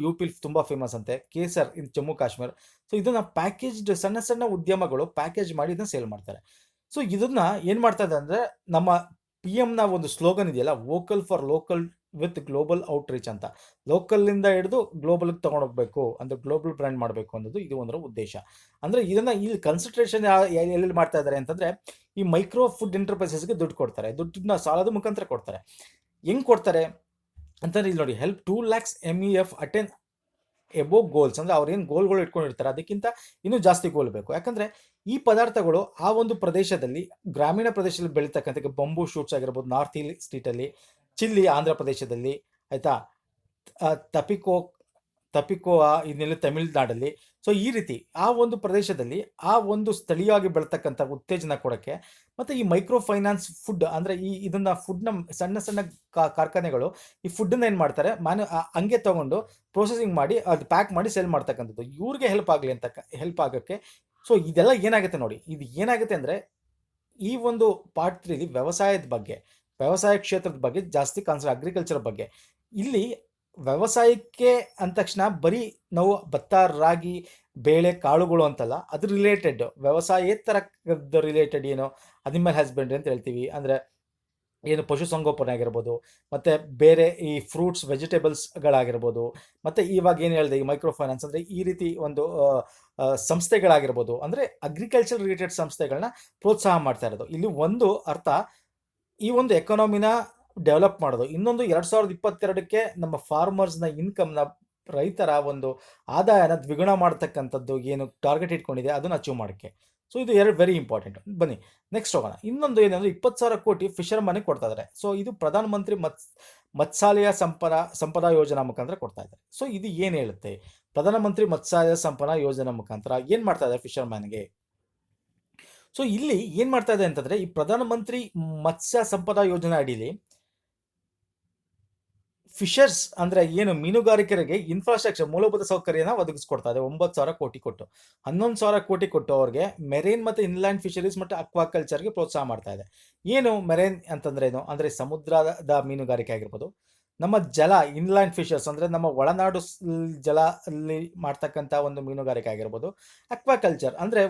UP ತುಂಬ ಫೇಮಸ್ ಅಂತೆ, ಕೇಸರ್ ಇನ್ ಜಮ್ಮು ಕಾಶ್ಮೀರ. ಸೊ ಇದನ್ನು ಪ್ಯಾಕೇಜ್ಡ್ ಸಣ್ಣ ಸಣ್ಣ ಉದ್ಯಮಗಳು ಪ್ಯಾಕೇಜ್ ಮಾಡಿ ಇದನ್ನು ಸೇಲ್ ಮಾಡ್ತಾರೆ. ಸೊ ಇದನ್ನ ಏನು ಮಾಡ್ತಾ ಇದೆ ಅಂದರೆ, ನಮ್ಮ PMನ ಒಂದು ಸ್ಲೋಗನ್ ಇದೆಯಲ್ಲ, vocal for local with global outreach ಅಂತ. ಲೋಕಲ್ಲಿಂದ ಹಿಡಿದು ಗ್ಲೋಬಲ್ಗೆ ತೊಗೊಂಡೋಗ್ಬೇಕು, ಅಂದರೆ ಗ್ಲೋಬಲ್ ಬ್ರ್ಯಾಂಡ್ ಮಾಡಬೇಕು ಅನ್ನೋದು ಇದು ಒಂದರ ಉದ್ದೇಶ. ಅಂದರೆ ಇದನ್ನು ಇಲ್ಲಿ ಕನ್ಸಂಟ್ರೇಷನ್ ಎಲ್ಲಿ ಮಾಡ್ತಾ ಇದ್ದಾರೆ ಅಂತಂದರೆ, ಈ ಮೈಕ್ರೋ ಫುಡ್ ಎಂಟರ್ಪ್ರೈಸಸ್ಗೆ ದುಡ್ಡು ಕೊಡ್ತಾರೆ. ದುಡ್ಡನ್ನ ಸಾಲದ ಮುಖಾಂತರ ಕೊಡ್ತಾರೆ. ಹೆಂಗೆ ಕೊಡ್ತಾರೆ ಅಂತಂದ್ರೆ, ಇಲ್ಲಿ ನೋಡಿ, help 2 lakhs MEF attain above goals. ಅಂದರೆ ಅವ್ರು ಏನು ಗೋಲ್ಗಳು ಇಟ್ಕೊಂಡಿರ್ತಾರೆ ಅದಕ್ಕಿಂತ ಇನ್ನೂ ಜಾಸ್ತಿ ಗೋಲ್ ಬೇಕು. ಯಾಕಂದರೆ ಈ ಪದಾರ್ಥಗಳು ಆ ಒಂದು ಪ್ರದೇಶದಲ್ಲಿ, ಗ್ರಾಮೀಣ ಪ್ರದೇಶದಲ್ಲಿ ಬೆಳೀತಕ್ಕಂಥ ಬಂಬೂ ಶೂಟ್ಸ್ ಆಗಿರ್ಬೋದು, ನಾರ್ತ್ ಸ್ಟೇಟಲ್ಲಿ, ಚಿಲ್ಲಿ ಆಂಧ್ರ ಪ್ರದೇಶದಲ್ಲಿ, ಆಯಿತಾ, ತಪಿಕೋವಾ ಇದನ್ನೆಲ್ಲ ತಮಿಳುನಾಡಲ್ಲಿ. ಸೊ ಈ ರೀತಿ ಆ ಒಂದು ಪ್ರದೇಶದಲ್ಲಿ ಆ ಒಂದು ಸ್ಥಳೀಯವಾಗಿ ಬೆಳತಕ್ಕಂಥ ಉತ್ತೇಜನ ಕೊಡೋಕ್ಕೆ, ಮತ್ತು ಈ ಮೈಕ್ರೋ ಫೈನಾನ್ಸ್ ಫುಡ್ ಅಂದರೆ ಇದನ್ನು ಫುಡ್ನ ಸಣ್ಣ ಸಣ್ಣ ಕಾರ್ಖಾನೆಗಳು ಈ ಫುಡ್ಡನ್ನ ಏನು ಮಾಡ್ತಾರೆ, ಹಂಗೆ ತೊಗೊಂಡು ಪ್ರೊಸೆಸಿಂಗ್ ಮಾಡಿ ಅದು ಪ್ಯಾಕ್ ಮಾಡಿ ಸೇಲ್ ಮಾಡ್ತಕ್ಕಂಥದ್ದು, ಇವ್ರಿಗೆ ಹೆಲ್ಪ್ ಆಗೋಕ್ಕೆ. ಸೊ ಇದೆಲ್ಲ ಏನಾಗುತ್ತೆ ನೋಡಿ, ಇದು ಏನಾಗುತ್ತೆ ಅಂದರೆ, ಈ ಒಂದು ಪಾರ್ಟ್ 3 ವ್ಯವಸಾಯ ಕ್ಷೇತ್ರದ ಬಗ್ಗೆ ಜಾಸ್ತಿ ಅಗ್ರಿಕಲ್ಚರ್ ಬಗ್ಗೆ. ಇಲ್ಲಿ ವ್ಯವಸಾಯಕ್ಕೆ ಅಂದ ತಕ್ಷಣ ಬರೀ ನಾವು ಭತ್ತ, ರಾಗಿ, ಬೇಳೆ, ಕಾಳುಗಳು ಅಂತಲ್ಲ, ಅದ್ರ ರಿಲೇಟೆಡ್ ವ್ಯವಸಾಯೇತರ ರಿಲೇಟೆಡ್ ಏನು, ಅನಿಮಲ್ ಹಸ್ಬೆಂಡ್ರಿ ಅಂತ ಹೇಳ್ತೀವಿ. ಅಂದರೆ ಏನು ಪಶುಸಂಗೋಪನೆ ಆಗಿರ್ಬೋದು, ಮತ್ತು ಬೇರೆ ಈ ಫ್ರೂಟ್ಸ್ ವೆಜಿಟೇಬಲ್ಸ್ಗಳಾಗಿರ್ಬೋದು, ಮತ್ತು ಇವಾಗ ಏನು ಹೇಳಿದೆ ಈ ಮೈಕ್ರೋ ಫೈನಾನ್ಸ್ ಅಂದರೆ ಈ ರೀತಿ ಒಂದು ಸಂಸ್ಥೆಗಳಾಗಿರ್ಬೋದು, ಅಂದರೆ ಅಗ್ರಿಕಲ್ಚರ್ ರಿಲೇಟೆಡ್ ಸಂಸ್ಥೆಗಳನ್ನ ಪ್ರೋತ್ಸಾಹ ಮಾಡ್ತಾ ಇರೋದು. ಇಲ್ಲಿ ಒಂದು ಅರ್ಥ ಈ ಒಂದು ಎಕಾನಮಿನ ಡೆವಲಪ್ ಮಾಡೋದು. ಇನ್ನೊಂದು 2022ಕ್ಕೆ ನಮ್ಮ ಫಾರ್ಮರ್ಸ್ನ ಇನ್ಕಮ್ನ, ರೈತರ ಒಂದು ಆದಾಯನ ದ್ವಿಗುಣ ಮಾಡ್ತಕ್ಕಂಥದ್ದು ಏನು ಟಾರ್ಗೆಟ್ ಇಟ್ಕೊಂಡಿದೆ ಅದನ್ನು ಅಚೀವ್ ಮಾಡೋಕ್ಕೆ. ಸೊ ಇದು ಎರಡು ವೆರಿ ಇಂಪಾರ್ಟೆಂಟ್. ಬನ್ನಿ ನೆಕ್ಸ್ಟ್ ಹೋಗೋಣ. ಇನ್ನೊಂದು ಏನಂದರೆ 20,000 ಕೋಟಿ ಫಿಶರ್ ಮನೆಗೆ ಕೊಡ್ತಾ ಇದ್ದಾರೆ. ಸೊ ಇದು ಪ್ರಧಾನ ಮಂತ್ರಿ ಮತ್ಸ್ಯಾಲಯ ಸಂಪದಾ ಯೋಜನಾ ಮುಖಾಂತರ ಕೊಡ್ತಾ ಇದ್ದಾರೆ. ಸೊ ಇದು ಏನು ಹೇಳುತ್ತೆ? ಪ್ರಧಾನ ಮಂತ್ರಿ ಮತ್ಸ್ಯಾಲಯ ಸಂಪದಾ ಯೋಜನಾ ಮುಖಾಂತರ ಏನು ಮಾಡ್ತಾ ಇದ್ದಾರೆ ಫಿಶರ್ ಮ್ಯಾನ್ಗೆ? ಸೊ ಇಲ್ಲಿ ಏನು ಮಾಡ್ತಾ ಇದೆ ಅಂತಂದರೆ, ಈ ಪ್ರಧಾನ ಮಂತ್ರಿ ಮತ್ಸ್ಯ ಸಂಪದಾ ಯೋಜನಾ ಅಡಿಯಲ್ಲಿ ಫಿಶರ್ಸ್ ಅಂದರೆ ಏನು ಮೀನುಗಾರಿಕರಿಗೆ ಇನ್ಫ್ರಾಸ್ಟ್ರಕ್ಚರ್ ಮೂಲಭೂತ ಸೌಕರ್ಯನ ಒದಗಿಸ್ಕೊಡ್ತಾ ಇದೆ 9,000 ಕೋಟಿ ಕೊಟ್ಟು. 11,000 ಕೋಟಿ ಕೊಟ್ಟು ಅವ್ರಿಗೆ ಮೆರೈನ್ ಮತ್ತು ಇನ್ಲ್ಯಾಂಡ್ ಫಿಶರೀಸ್ ಮತ್ತು ಅಕ್ವಾಕಲ್ಚರ್ಗೆ ಪ್ರೋತ್ಸಾಹ ಮಾಡ್ತಾ ಇದೆ. ಏನು ಮೆರೈನ್ ಅಂತಂದ್ರೆ ಏನು ಅಂದರೆ ಸಮುದ್ರದ ಮೀನುಗಾರಿಕೆ ಆಗಿರ್ಬೋದು, ನಮ್ಮ ಜಲ ಇನ್ಲ್ಯಾಂಡ್ ಫಿಶರ್ಸ್ ಅಂದರೆ ನಮ್ಮ ಒಳನಾಡು ಜಲ ಅಲ್ಲಿ ಮಾಡ್ತಕ್ಕಂಥ ಒಂದು ಮೀನುಗಾರಿಕೆ ಆಗಿರ್ಬೋದು. ಅಕ್ವಾಕಲ್ಚರ್ ಅಂದರೆ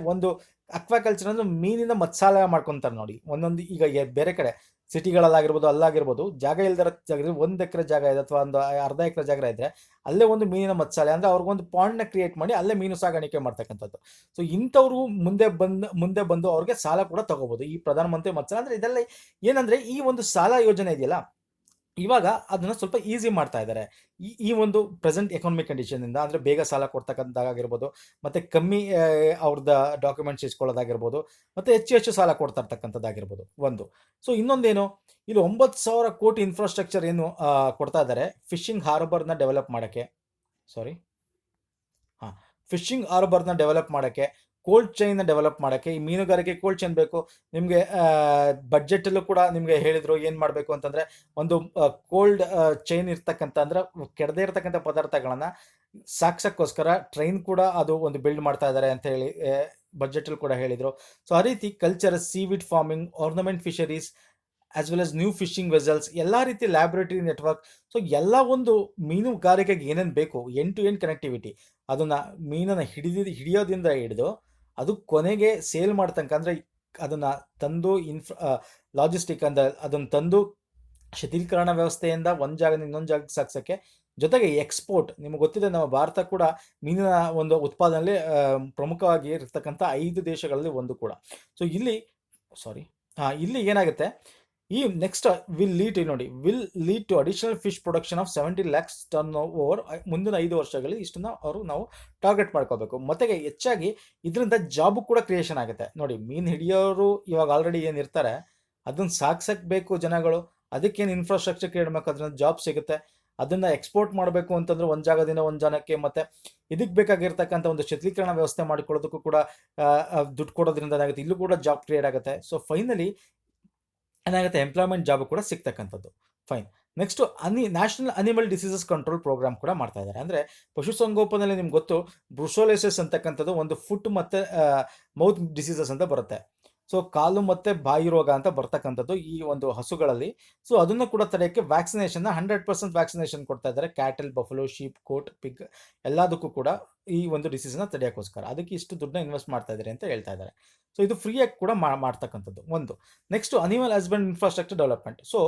ಅಕ್ವಾಕಲ್ಚರ್ ಅಂದರೆ ಮೀನಿನ ಮತ್ಸ್ಯಾಲಯ ಮಾಡ್ಕೊತಾರೆ ನೋಡಿ. ಒಂದೊಂದು ಈಗ ಬೇರೆ ಕಡೆ ಸಿಟಿಗಳಲ್ಲಾಗಿರ್ಬೋದು, ಅಲ್ಲಾಗಿರ್ಬೋದು, ಜಾಗ ಇಲ್ದಿರೋ ಜಾಗ 1 ಎಕರೆ ಜಾಗ ಇದೆ ಅಥವಾ ಒಂದು ಅರ್ಧ ಎಕರೆ ಜಾಗ ಇದ್ದರೆ ಅಲ್ಲೇ ಒಂದು ಮೀನಿನ ಮತ್ಸ್ಯಾಲಯ ಅಂದರೆ ಅವ್ರಿಗೊಂದು ಪಾಂಡ್ನ ಕ್ರಿಯೇಟ್ ಮಾಡಿ ಅಲ್ಲೇ ಮೀನು ಸಾಗಾಣಿಕೆ ಮಾಡ್ತಕ್ಕಂಥದ್ದು. ಸೊ ಇಂಥವ್ರು ಮುಂದೆ ಬಂದು ಅವ್ರಿಗೆ ಸಾಲ ಕೂಡ ತಗೋಬೋದು ಈ ಪ್ರಧಾನಮಂತ್ರಿ ಮತ್ಸ್ಯಾಲಯ. ಅಂದರೆ ಇದೆಲ್ಲ ಏನಂದರೆ ಈ ಒಂದು ಸಾಲ ಯೋಜನೆ ಇದೆಯಲ್ಲ, ಇವಾಗ ಅದನ್ನು ಸ್ವಲ್ಪ ಈಸಿ ಮಾಡ್ತಾ ಇದ್ದಾರೆ ಈ ಒಂದು ಪ್ರೆಸೆಂಟ್ ಎಕಾನಮಿಕ್ ಕಂಡೀಷನಿಂದ. ಅಂದರೆ ಬೇಗ ಸಾಲ ಕೊಡ್ತಕ್ಕಂಥದ್ದಾಗಿರ್ಬೋದು, ಮತ್ತು ಕಮ್ಮಿ ಅವ್ರದ್ದು ಡಾಕ್ಯುಮೆಂಟ್ಸ್ ಇಸ್ಕೊಳ್ಳೋದಾಗಿರ್ಬೋದು, ಮತ್ತು ಹೆಚ್ಚು ಸಾಲ ಕೊಡ್ತಾ ಇರ್ತಕ್ಕಂಥದ್ದಾಗಿರ್ಬೋದು ಒಂದು. ಸೊ ಇನ್ನೊಂದೇನು, ಇಲ್ಲಿ 9,000 ಕೋಟಿ ಇನ್ಫ್ರಾಸ್ಟ್ರಕ್ಚರ್ ಏನು ಕೊಡ್ತಾ ಇದ್ದಾರೆ ಫಿಶಿಂಗ್ ಹಾರ್ಬರ್ನ ಡೆವಲಪ್ ಮಾಡೋಕ್ಕೆ. ಫಿಶಿಂಗ್ ಹಾರ್ಬರ್ನ ಡೆವಲಪ್ ಮಾಡೋಕ್ಕೆ, ಕೋಲ್ಡ್ ಚೈನ್ನ ಡೆವಲಪ್ ಮಾಡೋಕ್ಕೆ. ಈ ಮೀನುಗಾರಿಕೆ ಕೋಲ್ಡ್ ಚೈನ್ ಬೇಕು ನಿಮಗೆ. ಬಡ್ಜೆಟಲ್ಲೂ ಕೂಡ ನಿಮಗೆ ಹೇಳಿದರು ಏನು ಮಾಡಬೇಕು ಅಂತಂದರೆ, ಒಂದು ಕೋಲ್ಡ್ ಚೈನ್ ಇರ್ತಕ್ಕಂಥ ಅಂದರೆ ಕೆಡದೇ ಇರ್ತಕ್ಕಂಥ ಪದಾರ್ಥಗಳನ್ನು ಸಾಕ್ಸೋಕ್ಕೋಸ್ಕರ ಟ್ರೈನ್ ಕೂಡ ಅದು ಒಂದು ಬಿಲ್ಡ್ ಮಾಡ್ತಾ ಇದ್ದಾರೆ ಅಂತ ಹೇಳಿ ಬಡ್ಜೆಟಲ್ಲಿ ಕೂಡ ಹೇಳಿದರು. ಸೊ ಆ ರೀತಿ culture, seaweed farming, ornament fisheries as well as new fishing vessels, ಎಲ್ಲ ರೀತಿ ಲ್ಯಾಬ್ರೇಟರಿ ನೆಟ್ವರ್ಕ್. ಸೊ ಎಲ್ಲ ಒಂದು ಮೀನುಗಾರಿಕೆಗೆ ಏನೇನು ಬೇಕು ಎಂಡ್ ಟು ಎಂಡ್ ಕನೆಕ್ಟಿವಿಟಿ, ಅದನ್ನು ಮೀನನ್ನು ಹಿಡಿಯೋದಿಂದ ಹಿಡಿದು ಅದು ಕೊನೆಗೆ ಸೇಲ್ ಮಾಡ್ತಂಕ, ಅಂದರೆ ಅದನ್ನು ತಂದು ಲಾಜಿಸ್ಟಿಕ್ ಅಂದರೆ ಅದನ್ನು ತಂದು ಶೀತೀಕರಣ ವ್ಯವಸ್ಥೆಯಿಂದ ಒಂದು ಜಾಗದಿಂದ ಇನ್ನೊಂದು ಜಾಗಕ್ಕೆ ಸಾಗಿಸೋಕ್ಕೆ, ಜೊತೆಗೆ ಎಕ್ಸ್ಪೋರ್ಟ್. ನಿಮಗೆ ಗೊತ್ತಿದೆ ನಮ್ಮ ಭಾರತ ಕೂಡ ಮೀನಿನ ಒಂದು ಉತ್ಪಾದನೆಯಲ್ಲಿ ಪ್ರಮುಖವಾಗಿ ಇರ್ತಕ್ಕಂಥ 5 ದೇಶಗಳಲ್ಲಿ ಒಂದು ಕೂಡ. ಸೊ ಇಲ್ಲಿ ಏನಾಗುತ್ತೆ, ಈ next will lead to additional fish production of 70 lakhs ton over ಮುಂದಿನ 5 ವರ್ಷಗಳಲ್ಲಿ. ಇಷ್ಟನ್ನು ನಾವು ಟಾರ್ಗೆಟ್ ಮಾಡ್ಕೋಬೇಕು. ಮತ್ತೆ ಹೆಚ್ಚಾಗಿ ಇದರಿಂದ ಜಾಬ್ ಕೂಡ ಕ್ರಿಯೇಷನ್ ಆಗುತ್ತೆ ನೋಡಿ. ಮೀನು ಹಿಡಿಯೋರು ಇವಾಗ ಆಲ್ರೆಡಿ ಏನಿರ್ತಾರೆ ಅದನ್ನು ಸಾಕ್ಸಕ್ಕೆ ಬೇಕು ಜನಗಳು, ಅದಕ್ಕೇನು ಇನ್ಫ್ರಾಸ್ಟ್ರಕ್ಚರ್ ಕ್ರಿಯೇಟ್ ಮಾಡಬೇಕು, ಅದರಿಂದ ಜಾಬ್ ಸಿಗುತ್ತೆ. ಅದನ್ನು ಎಕ್ಸ್ಪೋರ್ಟ್ ಮಾಡಬೇಕು ಅಂತಂದ್ರೆ ಒಂದು ಜಾಗದಿಂದ ಒಂದು ಜನಕ್ಕೆ, ಮತ್ತು ಇದಕ್ಕೆ ಬೇಕಾಗಿರ್ತಕ್ಕಂಥ ಒಂದು ಶೀತಲೀಕರಣ ವ್ಯವಸ್ಥೆ ಮಾಡಿಕೊಳ್ಳೋದಕ್ಕೂ ಕೂಡ ದುಡ್ಡು ಕೊಡೋದ್ರಿಂದ ಏನಾಗುತ್ತೆ, ಇಲ್ಲೂ ಕೂಡ ಜಾಬ್ ಕ್ರಿಯೇಟ್ ಆಗುತ್ತೆ. ಸೊ ಫೈನಲಿ ಏನಾಗುತ್ತೆ, ಎಂಪ್ಲಾಯ್ಮೆಂಟ್ ಜಾಬ್ ಕೂಡ ಸಿಗ್ತಕ್ಕಂಥದ್ದು. Fine. Next national animal diseases control programme ಕೂಡ ಮಾಡ್ತಾ ಇದ್ದಾರೆ. ಅಂದರೆ ಪಶುಸಂಗೋಪನೆಯಲ್ಲಿ ನಿಮ್ಗೆ ಗೊತ್ತು, ಬ್ರುಸೋಲೈಸಿಸ್ ಅಂತಕ್ಕಂಥದ್ದು ಒಂದು ಫುಟ್ ಮತ್ತು ಮೌತ್ ಡಿಸೀಸಸ್ ಅಂತ ಬರುತ್ತೆ. ಸೊ ಕಾಲು ಮತ್ತು ಬಾಯಿ ರೋಗ ಅಂತ ಬರ್ತಕ್ಕಂಥದ್ದು ಈ ಒಂದು ಹಸುಗಳಲ್ಲಿ. ಸೊ ಅದನ್ನು ಕೂಡ ತಡೆಯೋಕ್ಕೆ ವ್ಯಾಕ್ಸಿನೇಷನ್ನ 100% ವ್ಯಾಕ್ಸಿನೇಷನ್ ಕೊಡ್ತಾ ಇದ್ದಾರೆ. Cattle, buffalo, sheep, goat, pig ಎಲ್ಲದಕ್ಕೂ ಕೂಡ ಈ ಒಂದು ಡಿಸೀಸನ್ನ ತಡೆಯೋಕ್ಕೋಸ್ಕರ ಅದಕ್ಕೆ ಇಷ್ಟು ದುಡ್ಡನ್ನ ಇನ್ವೆಸ್ಟ್ ಮಾಡ್ತಾ ಇದ್ದಾರೆ ಅಂತ ಹೇಳ್ತಾ ಇದ್ದಾರೆ. ಸೊ ಇದು ಫ್ರೀಯಾಗಿ ಕೂಡ ಮಾಡ್ತಕ್ಕಂಥದ್ದು ಒಂದು. Next animal husband infrastructure development. So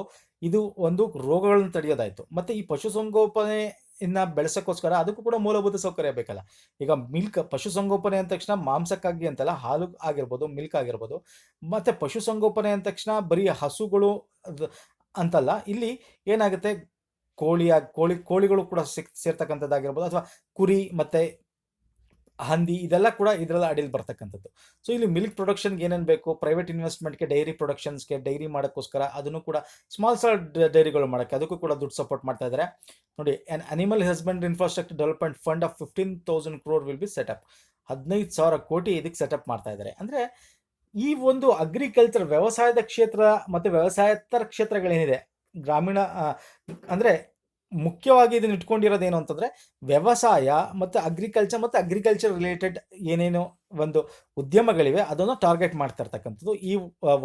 ಇದು ಒಂದು ರೋಗಗಳನ್ನು ತಡೆಯೋದಾಯಿತು. ಮತ್ತು ಈ ಪಶುಸಂಗೋಪನೆ ಬೆಳೆಸೋಕ್ಕೋಸ್ಕರ ಅದಕ್ಕೂ ಕೂಡ ಮೂಲಭೂತ ಸೌಕರ್ಯ ಬೇಕಲ್ಲ. ಈಗ ಪಶುಸಂಗೋಪನೆ ಅಂದ ತಕ್ಷಣ ಮಾಂಸಕ್ಕಾಗಿ ಅಂತಲ್ಲ, ಹಾಲು ಆಗಿರ್ಬೋದು, ಮಿಲ್ಕ್ ಆಗಿರ್ಬೋದು. ಮತ್ತು ಪಶುಸಂಗೋಪನೆ ಅಂದ ತಕ್ಷಣ ಬರೀ ಹಸುಗಳು ಅಂತಲ್ಲ, ಇಲ್ಲಿ ಏನಾಗುತ್ತೆ, ಕೋಳಿಗಳು ಕೂಡ ಸೇರ್ತಕ್ಕಂಥದ್ದಾಗಿರ್ಬೋದು, ಅಥವಾ ಕುರಿ ಮತ್ತು ಹಂದಿ, ಇದೆಲ್ಲ ಕೂಡ ಇದರಲ್ಲಿ ಅಡಿಯಲ್ಲಿ ಬರ್ತಕ್ಕಂಥದ್ದು. ಸೊ ಇಲ್ಲಿ ಮಿಲ್ಕ್ ಪ್ರೊಡಕ್ಷನ್ಗೆ ಏನೇನು ಬೇಕು, ಪ್ರೈವೇಟ್ ಇನ್ವೆಸ್ಟ್ಮೆಂಟ್ಗೆ, ಡೈರಿ ಪ್ರೊಡಕ್ಷನ್ಸ್ಗೆ, ಡೈರಿ ಮಾಡೋಕ್ಕೋಸ್ಕರ ಅದನ್ನು ಕೂಡ ಸ್ಮಾಲ್ ಡೈರಿಗಳು ಮಾಡೋಕ್ಕೆ ಅದಕ್ಕೂ ಕೂಡ ದುಡ್ಡು ಸಪೋರ್ಟ್ ಮಾಡ್ತಾ ಇದ್ದಾರೆ ನೋಡಿ. Animal husband infrastructure development fund of 15,000 crore will be setup. 15,000 ಕೋಟಿ ಇದಕ್ಕೆ ಸೆಟಪ್ ಮಾಡ್ತಾ ಇದ್ದಾರೆ. ಅಂದರೆ ಈ ಒಂದು ಅಗ್ರಿಕಲ್ಚರ್, ವ್ಯವಸಾಯದ ಕ್ಷೇತ್ರ ಮತ್ತು ವ್ಯವಸಾಯೇತರ ಕ್ಷೇತ್ರಗಳೇನಿದೆ ಗ್ರಾಮೀಣ, ಅಂದರೆ ಮುಖ್ಯವಾಗಿ ಇದನ್ನು ಇಟ್ಕೊಂಡಿರೋದೇನು ಅಂತಂದರೆ ವ್ಯವಸಾಯ ಮತ್ತು ಅಗ್ರಿಕಲ್ಚರ್ ರಿಲೇಟೆಡ್ ಏನೇನು ಒಂದು ಉದ್ಯಮಗಳಿವೆ ಅದನ್ನು ಟಾರ್ಗೆಟ್ ಮಾಡ್ತಾ ಇರ್ತಕ್ಕಂಥದ್ದು ಈ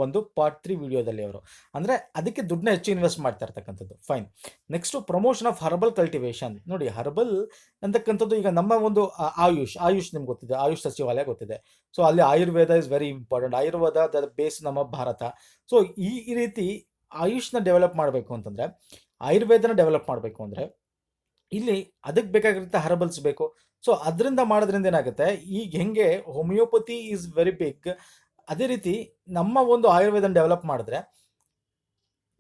ಒಂದು ಪಾರ್ಟ್ 3 ವಿಡಿಯೋದಲ್ಲಿ ಅವರು. ಅಂದರೆ ಅದಕ್ಕೆ ದುಡ್ಡನ್ನ ಹೆಚ್ಚು ಇನ್ವೆಸ್ಟ್ ಮಾಡ್ತಾ ಇರ್ತಕ್ಕಂಥದ್ದು. Fine. Next promotion of herbal cultivation. ನೋಡಿ, ಹರ್ಬಲ್ ಅಂತಕ್ಕಂಥದ್ದು ಈಗ ನಮ್ಮ ಒಂದು ಆಯುಷ್ ನಿಮ್ಗೆ ಗೊತ್ತಿದೆ, ಆಯುಷ್ ಸಚಿವಾಲಯ ಗೊತ್ತಿದೆ. ಸೊ ಅಲ್ಲಿ Ayurveda is very important. Ayurveda base ನಮ್ಮ ಭಾರತ. ಸೊ ಈ ರೀತಿ ಆಯುಷ್ನ ಡೆವಲಪ್ ಮಾಡಬೇಕು ಅಂತಂದರೆ, ಆಯುರ್ವೇದನ ಡೆವಲಪ್ ಮಾಡಬೇಕು ಅಂದರೆ ಇಲ್ಲಿ ಅದಕ್ಕೆ ಬೇಕಾಗಿರುತ್ತೆ ಹರ್ಬಲ್ಸ್ ಬೇಕು. ಸೊ ಅದರಿಂದ ಮಾಡೋದ್ರಿಂದ ಏನಾಗುತ್ತೆ, ಈಗ ಹೆಂಗೆ ಹೋಮಿಯೋಪತಿ ಈಸ್ ವೆರಿ ಬಿಗ್, ಅದೇ ರೀತಿ ನಮ್ಮ ಒಂದು ಆಯುರ್ವೇದನ ಡೆವಲಪ್ ಮಾಡಿದ್ರೆ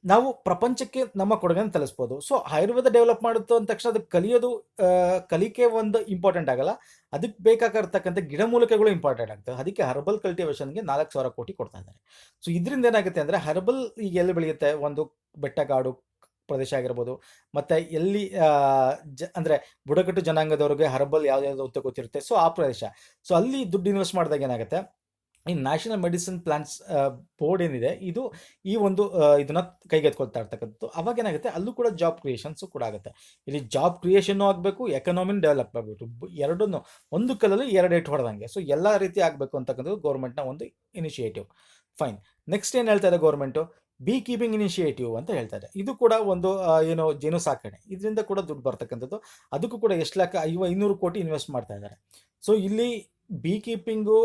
ನಾವು ಪ್ರಪಂಚಕ್ಕೆ ನಮ್ಮ ಕೊಡುಗೆನ ತಲುಪಿಸ್ಬೋದು. ಸೊ ಆಯುರ್ವೇದ ಡೆವಲಪ್ ಮಾಡುತ್ತೆ ಅಂದ ತಕ್ಷಣ ಅದಕ್ಕೆ ಕಲಿಯೋದು ಕಲಿಕೆ ಒಂದು ಇಂಪಾರ್ಟೆಂಟ್ ಆಗಲ್ಲ, ಅದಕ್ಕೆ ಬೇಕಾಗಿರ್ತಕ್ಕಂಥ ಗಿಡಮೂಲಿಕೆಗಳು ಇಂಪಾರ್ಟೆಂಟ್ ಆಗ್ತವೆ. ಅದಕ್ಕೆ ಹರ್ಬಲ್ ಕಲ್ಟಿವೇಷನ್ಗೆ 4,000 ಕೋಟಿ ಕೊಡ್ತಾ ಇದ್ದಾರೆ. ಸೊ ಇದರಿಂದ ಏನಾಗುತ್ತೆ ಅಂದರೆ ಹರ್ಬಲ್ ಈಗ ಎಲ್ಲಿ ಬೆಳೆಯುತ್ತೆ, ಒಂದು ಬೆಟ್ಟಗಾಡು ಪ್ರದೇಶ ಆಗಿರ್ಬೋದು, ಮತ್ತು ಎಲ್ಲಿ ಅಂದರೆ ಬುಡಕಟ್ಟು ಜನಾಂಗದವ್ರಿಗೆ ಹರ್ಬಲ್ ಯಾವ್ದು ಅಂತ ಗೊತ್ತಿರುತ್ತೆ, ಸೊ ಆ ಪ್ರದೇಶ. ಸೊ ಅಲ್ಲಿ ದುಡ್ಡು ಇನ್ವೆಸ್ಟ್ ಮಾಡಿದಾಗ ಏನಾಗುತ್ತೆ, ಈ ನ್ಯಾಷನಲ್ ಮೆಡಿಸಿನ್ ಪ್ಲಾನ್ಸ್ ಬೋರ್ಡ್ ಏನಿದೆ, ಇದು ಈ ಒಂದು ಇದನ್ನ ಕೈಗೆತ್ಕೊಳ್ತಾ ಇರ್ತಕ್ಕಂಥದ್ದು. ಅವಾಗ ಏನಾಗುತ್ತೆ, ಅಲ್ಲೂ ಕೂಡ ಜಾಬ್ ಕ್ರಿಯೇಷನ್ಸು ಕೂಡ ಆಗುತ್ತೆ. ಇಲ್ಲಿ ಜಾಬ್ ಕ್ರಿಯೇಷನ್ನು ಆಗಬೇಕು, ಎಕನಾಮಿನ ಡೆವಲಪ್ ಆಗಬೇಕು, ಎರಡನ್ನು ಒಂದು ಕಲ್ಲಲ್ಲಿ ಎರಡು ಏಟು ಹೊಡೆದಂಗೆ. ಸೊ ಎಲ್ಲ ರೀತಿ ಆಗಬೇಕು ಅಂತಕ್ಕಂಥದ್ದು ಗೌರ್ಮೆಂಟ್ನ ಒಂದು ಇನಿಷಿಯೇಟಿವ್. ಫೈನ್. ನೆಕ್ಸ್ಟ್ ಏನು ಹೇಳ್ತಾ ಇದೆ ಗೌರ್ಮೆಂಟು, ಬೀ ಕೀಪಿಂಗ್ ಇನಿಷಿಯೇಟಿವ್ ಅಂತ ಹೇಳ್ತಾರೆ. ಇದು ಕೂಡ ಒಂದು ಏನು ಜೇನು ಸಾಕಣೆ, ಇದರಿಂದ ಕೂಡ ದುಡ್ಡು ಬರ್ತಕ್ಕಂಥದ್ದು. ಅದಕ್ಕೂ ಕೂಡ ಎಷ್ಟು ಲಕ್ಷ 500 ಕೋಟಿ ಇನ್ವೆಸ್ಟ್ ಮಾಡ್ತಾ ಇದ್ದಾರೆ. ಸೊ ಇಲ್ಲಿ be keeping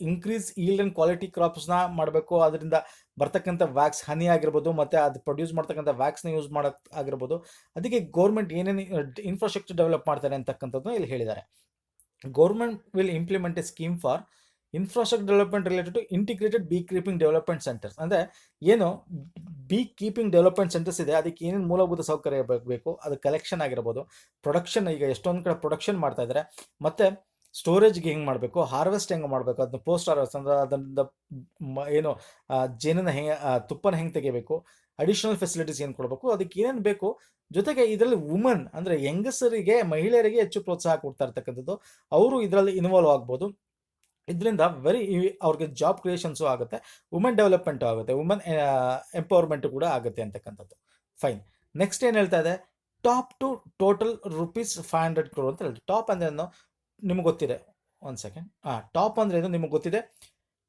increase yield and quality ಕ್ರಾಪ್ಸ್ನ ಮಾಡಬೇಕು, ಅದರಿಂದ ಬರ್ತಕ್ಕಂಥ ವ್ಯಾಕ್ಸ್ ಹನಿ ಆಗಿರ್ಬೋದು, ಮತ್ತು ಅದು ಪ್ರೊಡ್ಯೂಸ್ ಮಾಡ್ತಕ್ಕಂಥ ವ್ಯಾಕ್ಸ್ನ ಯೂಸ್ ಮಾಡೋಕ್ಕೆ ಆಗಿರ್ಬೋದು. ಅದಕ್ಕೆ ಗೌರ್ಮೆಂಟ್ ಏನೇನು ಇನ್ಫ್ರಾಸ್ಟ್ರಕ್ಚರ್ ಡೆವಲಪ್ ಮಾಡ್ತಾರೆ ಅಂತಕ್ಕಂಥದ್ದನ್ನ ಇಲ್ಲಿ ಹೇಳಿದ್ದಾರೆ. Government will implement a scheme for infrastructure development related to integrated bee keeping development centres. ಅಂದರೆ ಏನು ಬೀ ಕೀಪಿಂಗ್ ಡೆವಲಪ್ಮೆಂಟ್ ಸೆಂಟರ್ಸ್ ಇದೆ, ಅದಕ್ಕೆ ಏನೇನು ಮೂಲಭೂತ ಸೌಕರ್ಯ ಬೇಕು, ಅದು ಕಲೆಕ್ಷನ್ ಆಗಿರ್ಬೋದು, ಪ್ರೊಡಕ್ಷನ್, ಈಗ ಎಷ್ಟೊಂದು ಕಡೆ ಪ್ರೊಡಕ್ಷನ್ ಮಾಡ್ತಾ ಇದ್ದಾರೆ, ಮತ್ತು ಸ್ಟೋರೇಜ್ಗೆ ಹೆಂಗೆ ಮಾಡಬೇಕು, ಹಾರ್ವೆಸ್ಟ್ ಹೆಂಗೆ ಮಾಡಬೇಕು, ಅದನ್ನ ಪೋಸ್ಟ್ ಹಾರ್ವೆಸ್ಟ್ ಅಂದರೆ ಅದರಿಂದ ಏನು ಜೇನನ್ನ ತುಪ್ಪನ ಹೆಂಗೆ ತೆಗಿಬೇಕು, ಅಡಿಷನಲ್ ಫೆಸಿಲಿಟೀಸ್ ಏನು ಕೊಡಬೇಕು, ಅದಕ್ಕೆ ಏನೇನು ಬೇಕು. ಜೊತೆಗೆ ಇದರಲ್ಲಿ ವುಮನ್ ಅಂದರೆ ಹೆಂಗಸರಿಗೆ, ಮಹಿಳೆಯರಿಗೆ ಹೆಚ್ಚು ಪ್ರೋತ್ಸಾಹ ಕೊಡ್ತಾ ಇರ್ತಕ್ಕಂಥದ್ದು, ಅವರು ಇದರಲ್ಲಿ ಇನ್ವಾಲ್ವ್ ಆಗ್ಬೋದು. ಇದರಿಂದ ಅವ್ರಿಗೆ ಜಾಬ್ ಕ್ರಿಯೇಷನ್ಸು ಆಗುತ್ತೆ, ವುಮೆನ್ ಡೆವಲಪ್ಮೆಂಟು ಆಗುತ್ತೆ, ವುಮೆನ್ ಎಂಪವರ್ಮೆಂಟು ಕೂಡ ಆಗುತ್ತೆ ಅಂತಕ್ಕಂಥದ್ದು. ಫೈನ್. ನೆಕ್ಸ್ಟ್ ಏನು ಹೇಳ್ತಾ ಇದೆ, ಟಾಪ್ ಟು ಟೋಟಲ್ ₹500 crore ಅಂತ ಹೇಳ್ತೀವಿ. ಟಾಪ್ ಅಂದರೆ ನಿಮ್ಗೆ ಗೊತ್ತಿದೆ, ಒಂದು ಸೆಕೆಂಡ್. ಟಾಪ್ ಅಂದರೆ ಇದು ನಿಮಗೆ ಗೊತ್ತಿದೆ,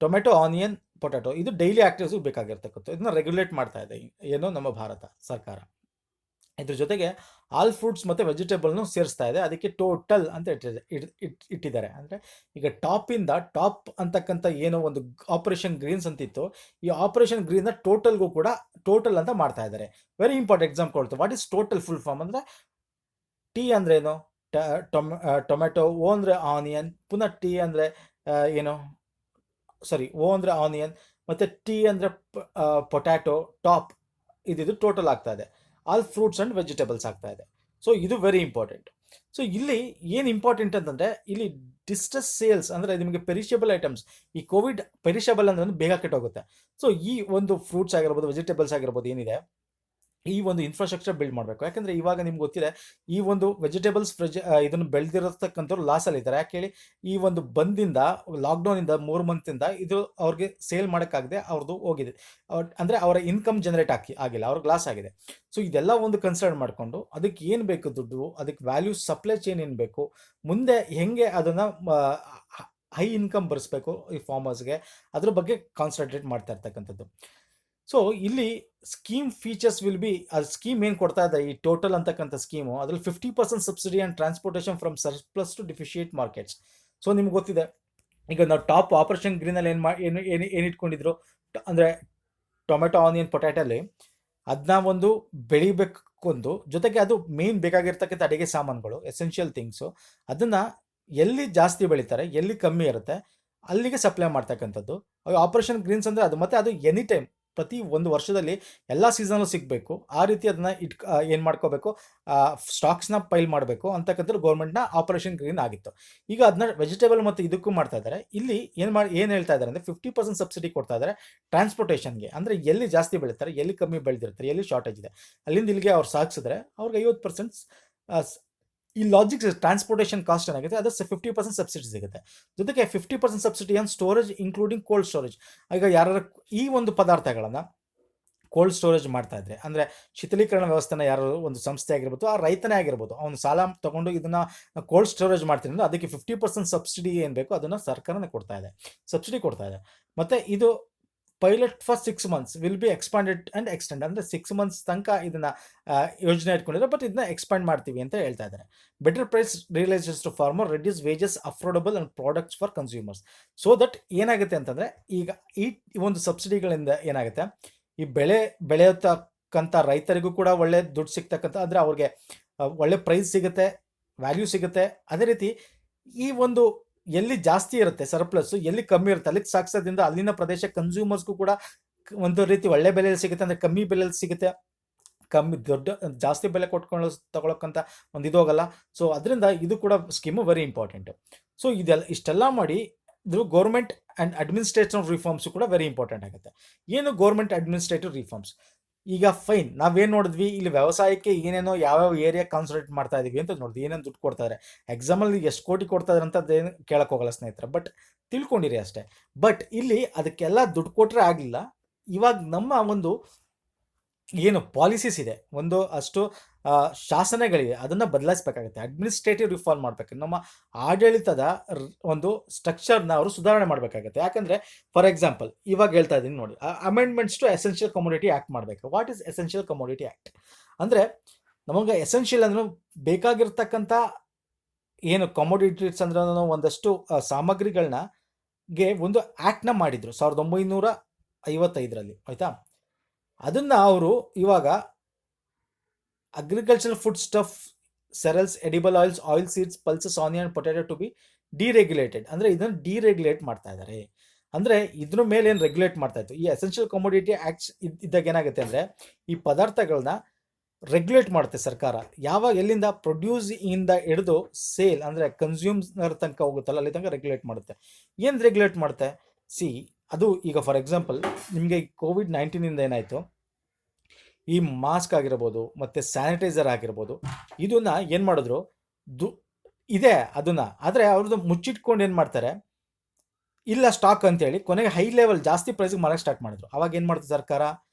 ಟೊಮೆಟೊ, ಆನಿಯನ್, ಪೊಟ್ಯಾಟೊ, ಇದು ಡೈಲಿ ಆಕ್ಟಿವ್ಸ್ಗೆ ಬೇಕಾಗಿರ್ತಕ್ಕಂಥ, ಇದನ್ನ ರೆಗ್ಯುಲೇಟ್ ಮಾಡ್ತಾ ಇದೆ ಏನು ನಮ್ಮ ಭಾರತ ಸರ್ಕಾರ. ಇದ್ರ ಜೊತೆಗೆ ಆಲ್ ಫ್ರೂಟ್ಸ್ ಮತ್ತು ವೆಜಿಟೇಬಲ್ನು ಸೇರಿಸ್ತಾ ಇದೆ, ಅದಕ್ಕೆ ಟೋಟಲ್ ಅಂತ ಇಟ್ಟಿದ್ದಾರೆ. ಅಂದರೆ ಈಗ ಟಾಪಿಂದ ಟಾಪ್ ಅಂತಕ್ಕಂಥ ಏನೋ ಒಂದು ಆಪರೇಷನ್ ಗ್ರೀನ್ಸ್ ಅಂತಿತ್ತು, ಈ ಆಪರೇಷನ್ ಗ್ರೀನ್ನ ಟೋಟಲ್ಗೂ ಕೂಡ ಟೋಟಲ್ ಅಂತ ಮಾಡ್ತಾ ಇದ್ದಾರೆ. ವೆರಿ ಇಂಪಾರ್ಟೆಂಟ್ ಎಕ್ಸಾಮ್ ಕೊಡ್ತು. What is total full form ಅಂದರೆ, ಟಿ ಅಂದರೆ ಏನು, ಟೊಮೆಟೊ, ಓ ಅಂದರೆ ಆನಿಯನ್, ಪುನಃ ಟಿ ಅಂದರೆ ಏನು, ಸಾರಿ, ಓ ಅಂದರೆ ಆನಿಯನ್, ಮತ್ತು ಟಿ ಅಂದರೆ ಪೊಟ್ಯಾಟೊ, ಟಾಪ್, ಇದು ಟೋಟಲ್ ಆಗ್ತಾ ಇದೆ. ಆಲ್ ಫ್ರೂಟ್ಸ್ ಆ್ಯಂಡ್ ವೆಜಿಟೇಬಲ್ಸ್ ಆಗ್ತಾ ಇದೆ. ಸೊ ಇದು ವೆರಿ ಇಂಪಾರ್ಟೆಂಟ್. ಸೊ ಇಲ್ಲಿ ಏನು ಇಂಪಾರ್ಟೆಂಟ್ ಅಂತಂದರೆ, ಇಲ್ಲಿ ಡಿಸ್ಟ್ರೆಸ್ ಸೇಲ್ಸ್ ಅಂದರೆ ನಿಮಗೆ ಪೆರಿಷಬಲ್ ಐಟಮ್ಸ್, ಈ ಕೋವಿಡ್ ಪೆರಿಷಬಲ್ ಅಂದರೆ ಬೇಗ ಕೆಟ್ಟೋಗುತ್ತೆ. ಸೊ ಈ ಒಂದು ಫ್ರೂಟ್ಸ್ ಆಗಿರ್ಬೋದು, ವೆಜಿಟೇಬಲ್ಸ್ ಆಗಿರ್ಬೋದು, ಏನಿದೆ ಈ ಒಂದು ಇನ್ಫ್ರಾಸ್ಟ್ರಕ್ಚರ್ ಬಿಲ್ಡ್ ಮಾಡಬೇಕು. ಯಾಕಂದರೆ ಇವಾಗ ನಿಮ್ಗೆ ಗೊತ್ತಿದೆ, ಈ ಒಂದು ವೆಜಿಟೇಬಲ್ಸ್ ಇದನ್ನು ಬೆಳೆದಿರತಕ್ಕಂಥವ್ರು ಲಾಸಲ್ಲಿದ್ದಾರೆ. ಯಾಕೆ ಹೇಳಿ, ಈ ಒಂದು ಬಂದಿಂದ, ಲಾಕ್ಡೌನಿಂದ 3 ಮಂತಿಂದ ಇದು ಅವ್ರಿಗೆ ಸೇಲ್ ಮಾಡೋಕ್ಕಾಗದೆ ಅವ್ರದ್ದು ಹೋಗಿದೆ, ಅಂದರೆ ಅವರ ಇನ್ಕಮ್ ಜನರೇಟ್ ಆಗಿಲ್ಲ, ಅವ್ರಿಗೆ ಲಾಸ್ ಆಗಿದೆ. ಸೊ ಇದೆಲ್ಲ ಒಂದು ಕನ್ಸಿಡರ್ ಮಾಡಿಕೊಂಡು ಅದಕ್ಕೆ ಏನು ಬೇಕು ದುಡ್ಡು, ಅದಕ್ಕೆ ವ್ಯಾಲ್ಯೂ ಸಪ್ಲೈ ಚೈನ್ ಏನು ಬೇಕು, ಮುಂದೆ ಹೆಂಗೆ ಅದನ್ನು ಹೈ ಇನ್ಕಮ್ ಬರೆಸ್ಬೇಕು ಈ ಫಾರ್ಮರ್ಸ್ಗೆ, ಅದ್ರ ಬಗ್ಗೆ ಕಾನ್ಸಂಟ್ರೇಟ್ ಮಾಡ್ತಾ ಇರ್ತಕ್ಕಂಥದ್ದು. ಸೊ ಇಲ್ಲಿ ಸ್ಕೀಮ್ ಫೀಚರ್ಸ್ ವಿಲ್ ಬಿ, ಅದು ಸ್ಕೀಮ್ ಏನು ಕೊಡ್ತಾ ಇದೆ ಈ ಟೋಟಲ್ ಅಂತಕ್ಕಂಥ ಸ್ಕೀಮು, ಅದ್ರಲ್ಲಿ 50% subsidy and transportation from surplus to deficit markets. So ನಿಮ್ಗೆ ಗೊತ್ತಿದೆ, ಈಗ ನಾವು ಟಾಪ್ ಆಪರೇಷನ್ ಗ್ರೀನಲ್ಲಿ ಏನು ಇಟ್ಕೊಂಡಿದ್ರು ಅಂದರೆ ಟೊಮೆಟೊ, ಆನಿಯನ್, ಪೊಟ್ಯಾಟೋಲಿ ಅದನ್ನ ಒಂದು ಬೆಳಿಬೇಕೊಂದು, ಜೊತೆಗೆ ಅದು ಮೇನ್ ಬೇಕಾಗಿರ್ತಕ್ಕಂಥ ಅಡುಗೆ ಸಾಮಾನುಗಳು, ಎಸೆನ್ಷಿಯಲ್ ಥಿಂಗ್ಸು, ಅದನ್ನು ಎಲ್ಲಿ ಜಾಸ್ತಿ ಬೆಳೀತಾರೆ, ಎಲ್ಲಿ ಕಮ್ಮಿ ಇರುತ್ತೆ ಅಲ್ಲಿಗೆ ಸಪ್ಲೈ ಮಾಡ್ತಕ್ಕಂಥದ್ದು. ಆಪರೇಷನ್ ಗ್ರೀನ್ಸ್ ಅಂದರೆ ಅದು, ಮತ್ತು ಅದು ಎನಿ ಟೈಮ್ ಪ್ರತಿ ಒಂದು ವರ್ಷದಲ್ಲಿ ಎಲ್ಲ ಸೀಸನಲ್ಲೂ ಸಿಗಬೇಕು, ಆ ರೀತಿ ಅದನ್ನು ಏನು ಮಾಡ್ಕೋಬೇಕು, ಸ್ಟಾಕ್ಸ್ನ ಪೈಲ್ ಮಾಡಬೇಕು ಅಂತಕ್ಕಂಥದ್ದು ಗೌರ್ಮೆಂಟ್ನ ಆಪರೇಷನ್ ಗ್ರೀನ್ ಆಗಿತ್ತು. ಈಗ ಅದನ್ನ ವೆಜಿಟೇಬಲ್ ಮತ್ತು ಇದಕ್ಕೂ ಮಾಡ್ತಾ ಇದ್ದಾರೆ. ಇಲ್ಲಿ ಏನು ಹೇಳ್ತಾ ಇದ್ದಾರೆ ಅಂದರೆ 50% ಸಬ್ಸಿಡಿ ಕೊಡ್ತಾ ಇದ್ದಾರೆ ಟ್ರಾನ್ಸ್ಪೋರ್ಟೇಷನ್ಗೆ, ಅಂದರೆ ಎಲ್ಲಿ ಜಾಸ್ತಿ ಬೆಳೀತಾರೆ, ಎಲ್ಲಿ ಕಮ್ಮಿ ಬೆಳೆದಿರ್ತಾರೆ, ಎಲ್ಲಿ ಶಾರ್ಟೇಜ್ ಇದೆ, ಅಲ್ಲಿಂದ ಇಲ್ಲಿಗೆ ಅವ್ರು ಸಾಗಿಸಿದ್ರೆ ಅವ್ರಿಗೆ 50%. ಈ ಲಾಜಿಕ್ಸ್ ಟ್ರಾನ್ಸ್ಪೋರ್ಟೇಷನ್ ಕಾಸ್ಟ್ ಏನಾಗುತ್ತೆ, ಅದು 50% ಸಬ್ಸಿಡಿ ಸಿಗುತ್ತೆ. ಜೊತೆಗೆ 50% subsidy on storage including cold storage. ಈಗ ಯಾರು ಈ ಒಂದು ಪದಾರ್ಥಗಳನ್ನು ಕೋಲ್ಡ್ ಸ್ಟೋರೇಜ್ ಮಾಡ್ತಾ ಇದ್ರೆ, ಅಂದರೆ ಶೀತಲೀಕರಣ ವ್ಯವಸ್ಥೆನ ಯಾರು ಒಂದು ಸಂಸ್ಥೆ ಆಗಿರ್ಬೋದು, ಆ ರೈತನೇ ಆಗಿರ್ಬೋದು, ಅವನು ಸಾಲ ತೊಗೊಂಡು ಇದನ್ನು ಕೋಲ್ಡ್ ಸ್ಟೋರೇಜ್ ಮಾಡ್ತೀನಿ ಅಂದರೆ ಅದಕ್ಕೆ 50% ಸಬ್ಸಿಡಿ ಏನು ಬೇಕು ಅದನ್ನು ಸರ್ಕಾರನೇ ಕೊಡ್ತಾ ಇದೆ, ಸಬ್ಸಿಡಿ ಕೊಡ್ತಾ ಇದೆ. ಮತ್ತು ಇದು pilot for 6 months will be expanded and extend, ಅಂದರೆ 6 months ತನಕ ಇದನ್ನು ಯೋಜನೆ ಇಟ್ಕೊಂಡಿದ್ದಾರೆ, ಬಟ್ ಇದನ್ನ ಎಕ್ಸ್ಪಾಂಡ್ ಮಾಡ್ತೀವಿ ಅಂತ ಹೇಳ್ತಾ ಇದ್ದಾರೆ. Better price realisations to farmer, reduce wages, affordable and products for consumers. So that ಏನಾಗುತ್ತೆ ಅಂತಂದರೆ, ಈಗ ಈ ಒಂದು ಸಬ್ಸಿಡಿಗಳಿಂದ ಏನಾಗುತ್ತೆ, ಈ ಬೆಳೆಯತಕ್ಕಂಥ ರೈತರಿಗೂ ಕೂಡ ಒಳ್ಳೆ ದುಡ್ಡು ಸಿಗ್ತಕ್ಕಂಥ, ಅಂದರೆ ಅವ್ರಿಗೆ ಒಳ್ಳೆ ಪ್ರೈಸ್ ಸಿಗುತ್ತೆ, ವ್ಯಾಲ್ಯೂ ಸಿಗುತ್ತೆ. ಅದೇ ರೀತಿ ಈ ಒಂದು ಎಲ್ಲಿ ಜಾಸ್ತಿ ಇರುತ್ತೆ ಸರ್ಪ್ಲಸ್, ಎಲ್ಲಿ ಕಮ್ಮಿ ಇರುತ್ತೆ ಅಲ್ಲಿಗೆ ಸಾಗಿಸೋದ್ರಿಂದ ಅಲ್ಲಿನ ಪ್ರದೇಶ ಕನ್ಸ್ಯೂಮರ್ಸ್ಗೂ ಕೂಡ ಒಂದು ರೀತಿ ಒಳ್ಳೆ ಬೆಲೆಯಲ್ಲಿ ಸಿಗುತ್ತೆ, ಅಂದರೆ ಕಮ್ಮಿ ಬೆಲೆಯಲ್ಲಿ ಸಿಗುತ್ತೆ. ಕಮ್ಮಿ ಜಾಸ್ತಿ ಬೆಲೆ ಕೊಟ್ಕೊಂಡು ತಗೊಳಕ್ಕಂತ ಒಂದು ಇದು ಹೋಗಲ್ಲ. ಸೊ ಅದರಿಂದ ಇದು ಕೂಡ ಸ್ಕೀಮು ವೆರಿ ಇಂಪಾರ್ಟೆಂಟ್. ಸೊ ಇಷ್ಟೆಲ್ಲ ಮಾಡಿ ಇದು ಗೌರ್ಮೆಂಟ್ ಆ್ಯಂಡ್ ಅಡ್ಮಿನಿಸ್ಟ್ರೇಟಿವ್ ರಿಫಾರ್ಮ್ಸು ಕೂಡ ವೆರಿ ಇಂಪಾರ್ಟೆಂಟ್ ಆಗುತ್ತೆ. ಏನು ಗೌರ್ಮೆಂಟ್ ಅಡ್ಮಿನಿಸ್ಟ್ರೇಟಿವ್ ರಿಫಾರ್ಮ್ಸ್? ಈಗ ಫೈನ್, ನಾವೇನು ನೋಡಿದ್ವಿ ಇಲ್ಲಿ ವ್ಯವಸಾಯಕ್ಕೆ ಏನೇನೋ ಯಾವ್ಯಾವ ಏರಿಯಾ ಕಾನ್ಸಂಟ್ರೇಟ್ ಮಾಡ್ತಾ ಇದೀವಿ ಅಂತ ನೋಡಿದ್ವಿ, ಏನೇನು ದುಡ್ಡು ಕೊಡ್ತಾರೆ, ಎಕ್ಸಾಮಲ್ಲಿ ಎಷ್ಟು ಕೋಟಿ ಕೊಡ್ತಾ ಇದಾರೆ ಅಂತ ಅದೇನು ಕೇಳಕ್ಕೆ ಹೋಗಲ್ಲ ಸ್ನೇಹಿತರೆ, ಬಟ್ ತಿಳ್ಕೊಂಡಿರಿ ಅಷ್ಟೇ. ಬಟ್ ಇಲ್ಲಿ ಅದಕ್ಕೆಲ್ಲ ದುಡ್ಡು ಕೊಟ್ಟರೆ ಆಗಲಿಲ್ಲ. ಇವಾಗ ನಮ್ಮ ಒಂದು ಏನು ಪಾಲಿಸೀಸ್ ಇದೆ, ಒಂದು ಅಷ್ಟು ಶಾಸನಗಳಿವೆ, ಅದನ್ನು ಬದಲಾಯಿಸಬೇಕಾಗುತ್ತೆ. ಅಡ್ಮಿನಿಸ್ಟ್ರೇಟಿವ್ ರಿಫಾರ್ಮ್ ಮಾಡಬೇಕು. ನಮ್ಮ ಆಡಳಿತದ ಒಂದು ಸ್ಟ್ರಕ್ಚರ್ನ ಅವರು ಸುಧಾರಣೆ ಮಾಡಬೇಕಾಗುತ್ತೆ. ಯಾಕಂದರೆ ಫಾರ್ ಎಕ್ಸಾಂಪಲ್ ಇವಾಗ ಹೇಳ್ತಾ ಇದ್ದೀನಿ ನೋಡಿ, amendments to essential commodity act ಮಾಡಬೇಕು. What is essential commodity act ಅಂದರೆ, ನಮಗೆ ಎಸೆನ್ಷಿಯಲ್ ಅಂದ್ರೆ ಬೇಕಾಗಿರ್ತಕ್ಕಂಥ ಏನು ಕಮೋಡಿಟೀಸ್ ಅಂದ್ರೆ ಒಂದಷ್ಟು ಸಾಮಗ್ರಿಗಳನ್ನ ಒಂದು ಆ್ಯಕ್ಟ್ನ ಮಾಡಿದರು 1955ರಲ್ಲಿ, ಆಯಿತಾ. ಅದನ್ನು ಅವರು ಇವಾಗ agricultural food stuff, cereals, edible oils, oil seeds, pulses, onion, potato to be deregulated. ಅಂದರೆ ಇದನ್ನು ಡಿರೆಗ್ಯುಲೇಟ್ ಮಾಡ್ತಾ ಇದ್ದಾರೆ. ಅಂದರೆ ಇದ್ರ ಮೇಲೆ ಏನು ರೆಗ್ಯುಲೇಟ್ ಮಾಡ್ತಾ ಇತ್ತು. ಈ ಎಸೆನ್ಷಿಯಲ್ ಕಮೋಡಿಟಿ ಆ್ಯಕ್ಟ್ಸ್ ಇದ್ದಾಗ ಏನಾಗುತ್ತೆ ಅಂದರೆ, ಈ ಪದಾರ್ಥಗಳನ್ನ ರೆಗ್ಯುಲೇಟ್ ಮಾಡುತ್ತೆ ಸರ್ಕಾರ. ಯಾವಾಗ ಎಲ್ಲಿಂದ ಪ್ರೊಡ್ಯೂಸ್ ಇಂದ ಹಿಡಿದು ಸೇಲ್ ಅಂದರೆ ಕನ್ಸ್ಯೂಮರ್ ತನಕ ಹೋಗುತ್ತಲ್ಲ, ಅಲ್ಲಿ ತನಕ ರೆಗ್ಯುಲೇಟ್ ಮಾಡುತ್ತೆ. ಏನು ರೆಗ್ಯುಲೇಟ್ ಮಾಡುತ್ತೆ? ಅದು ಈಗ ಫಾರ್ ಎಕ್ಸಾಂಪಲ್ ನಿಮಗೆ ಕೋವಿಡ್-19 ಏನಾಯಿತು, ಈ ಮಾಸ್ಕ್ ಆಗಿರ್ಬೋದು ಮತ್ತು ಸ್ಯಾನಿಟೈಸರ್ ಆಗಿರ್ಬೋದು, ಇದನ್ನ ಏನು ಮಾಡಿದ್ರು, ಇದೆ ಅದನ್ನು, ಆದರೆ ಅವ್ರದ್ದು ಮುಚ್ಚಿಟ್ಕೊಂಡು ಏನು ಮಾಡ್ತಾರೆ, ಇಲ್ಲ ಸ್ಟಾಕ್ ಅಂತೇಳಿ ಕೊನೆಗೆ ಹೈ ಲೆವೆಲ್ ಜಾಸ್ತಿ ಪ್ರೈಸ್ಗೆ ಮಾರಕ್ಕೆ ಸ್ಟಾರ್ಟ್ ಮಾಡಿದ್ರು. ಅವಾಗ ಏನು ಮಾಡ್ತಾರೆ ಸರ್ಕಾರ,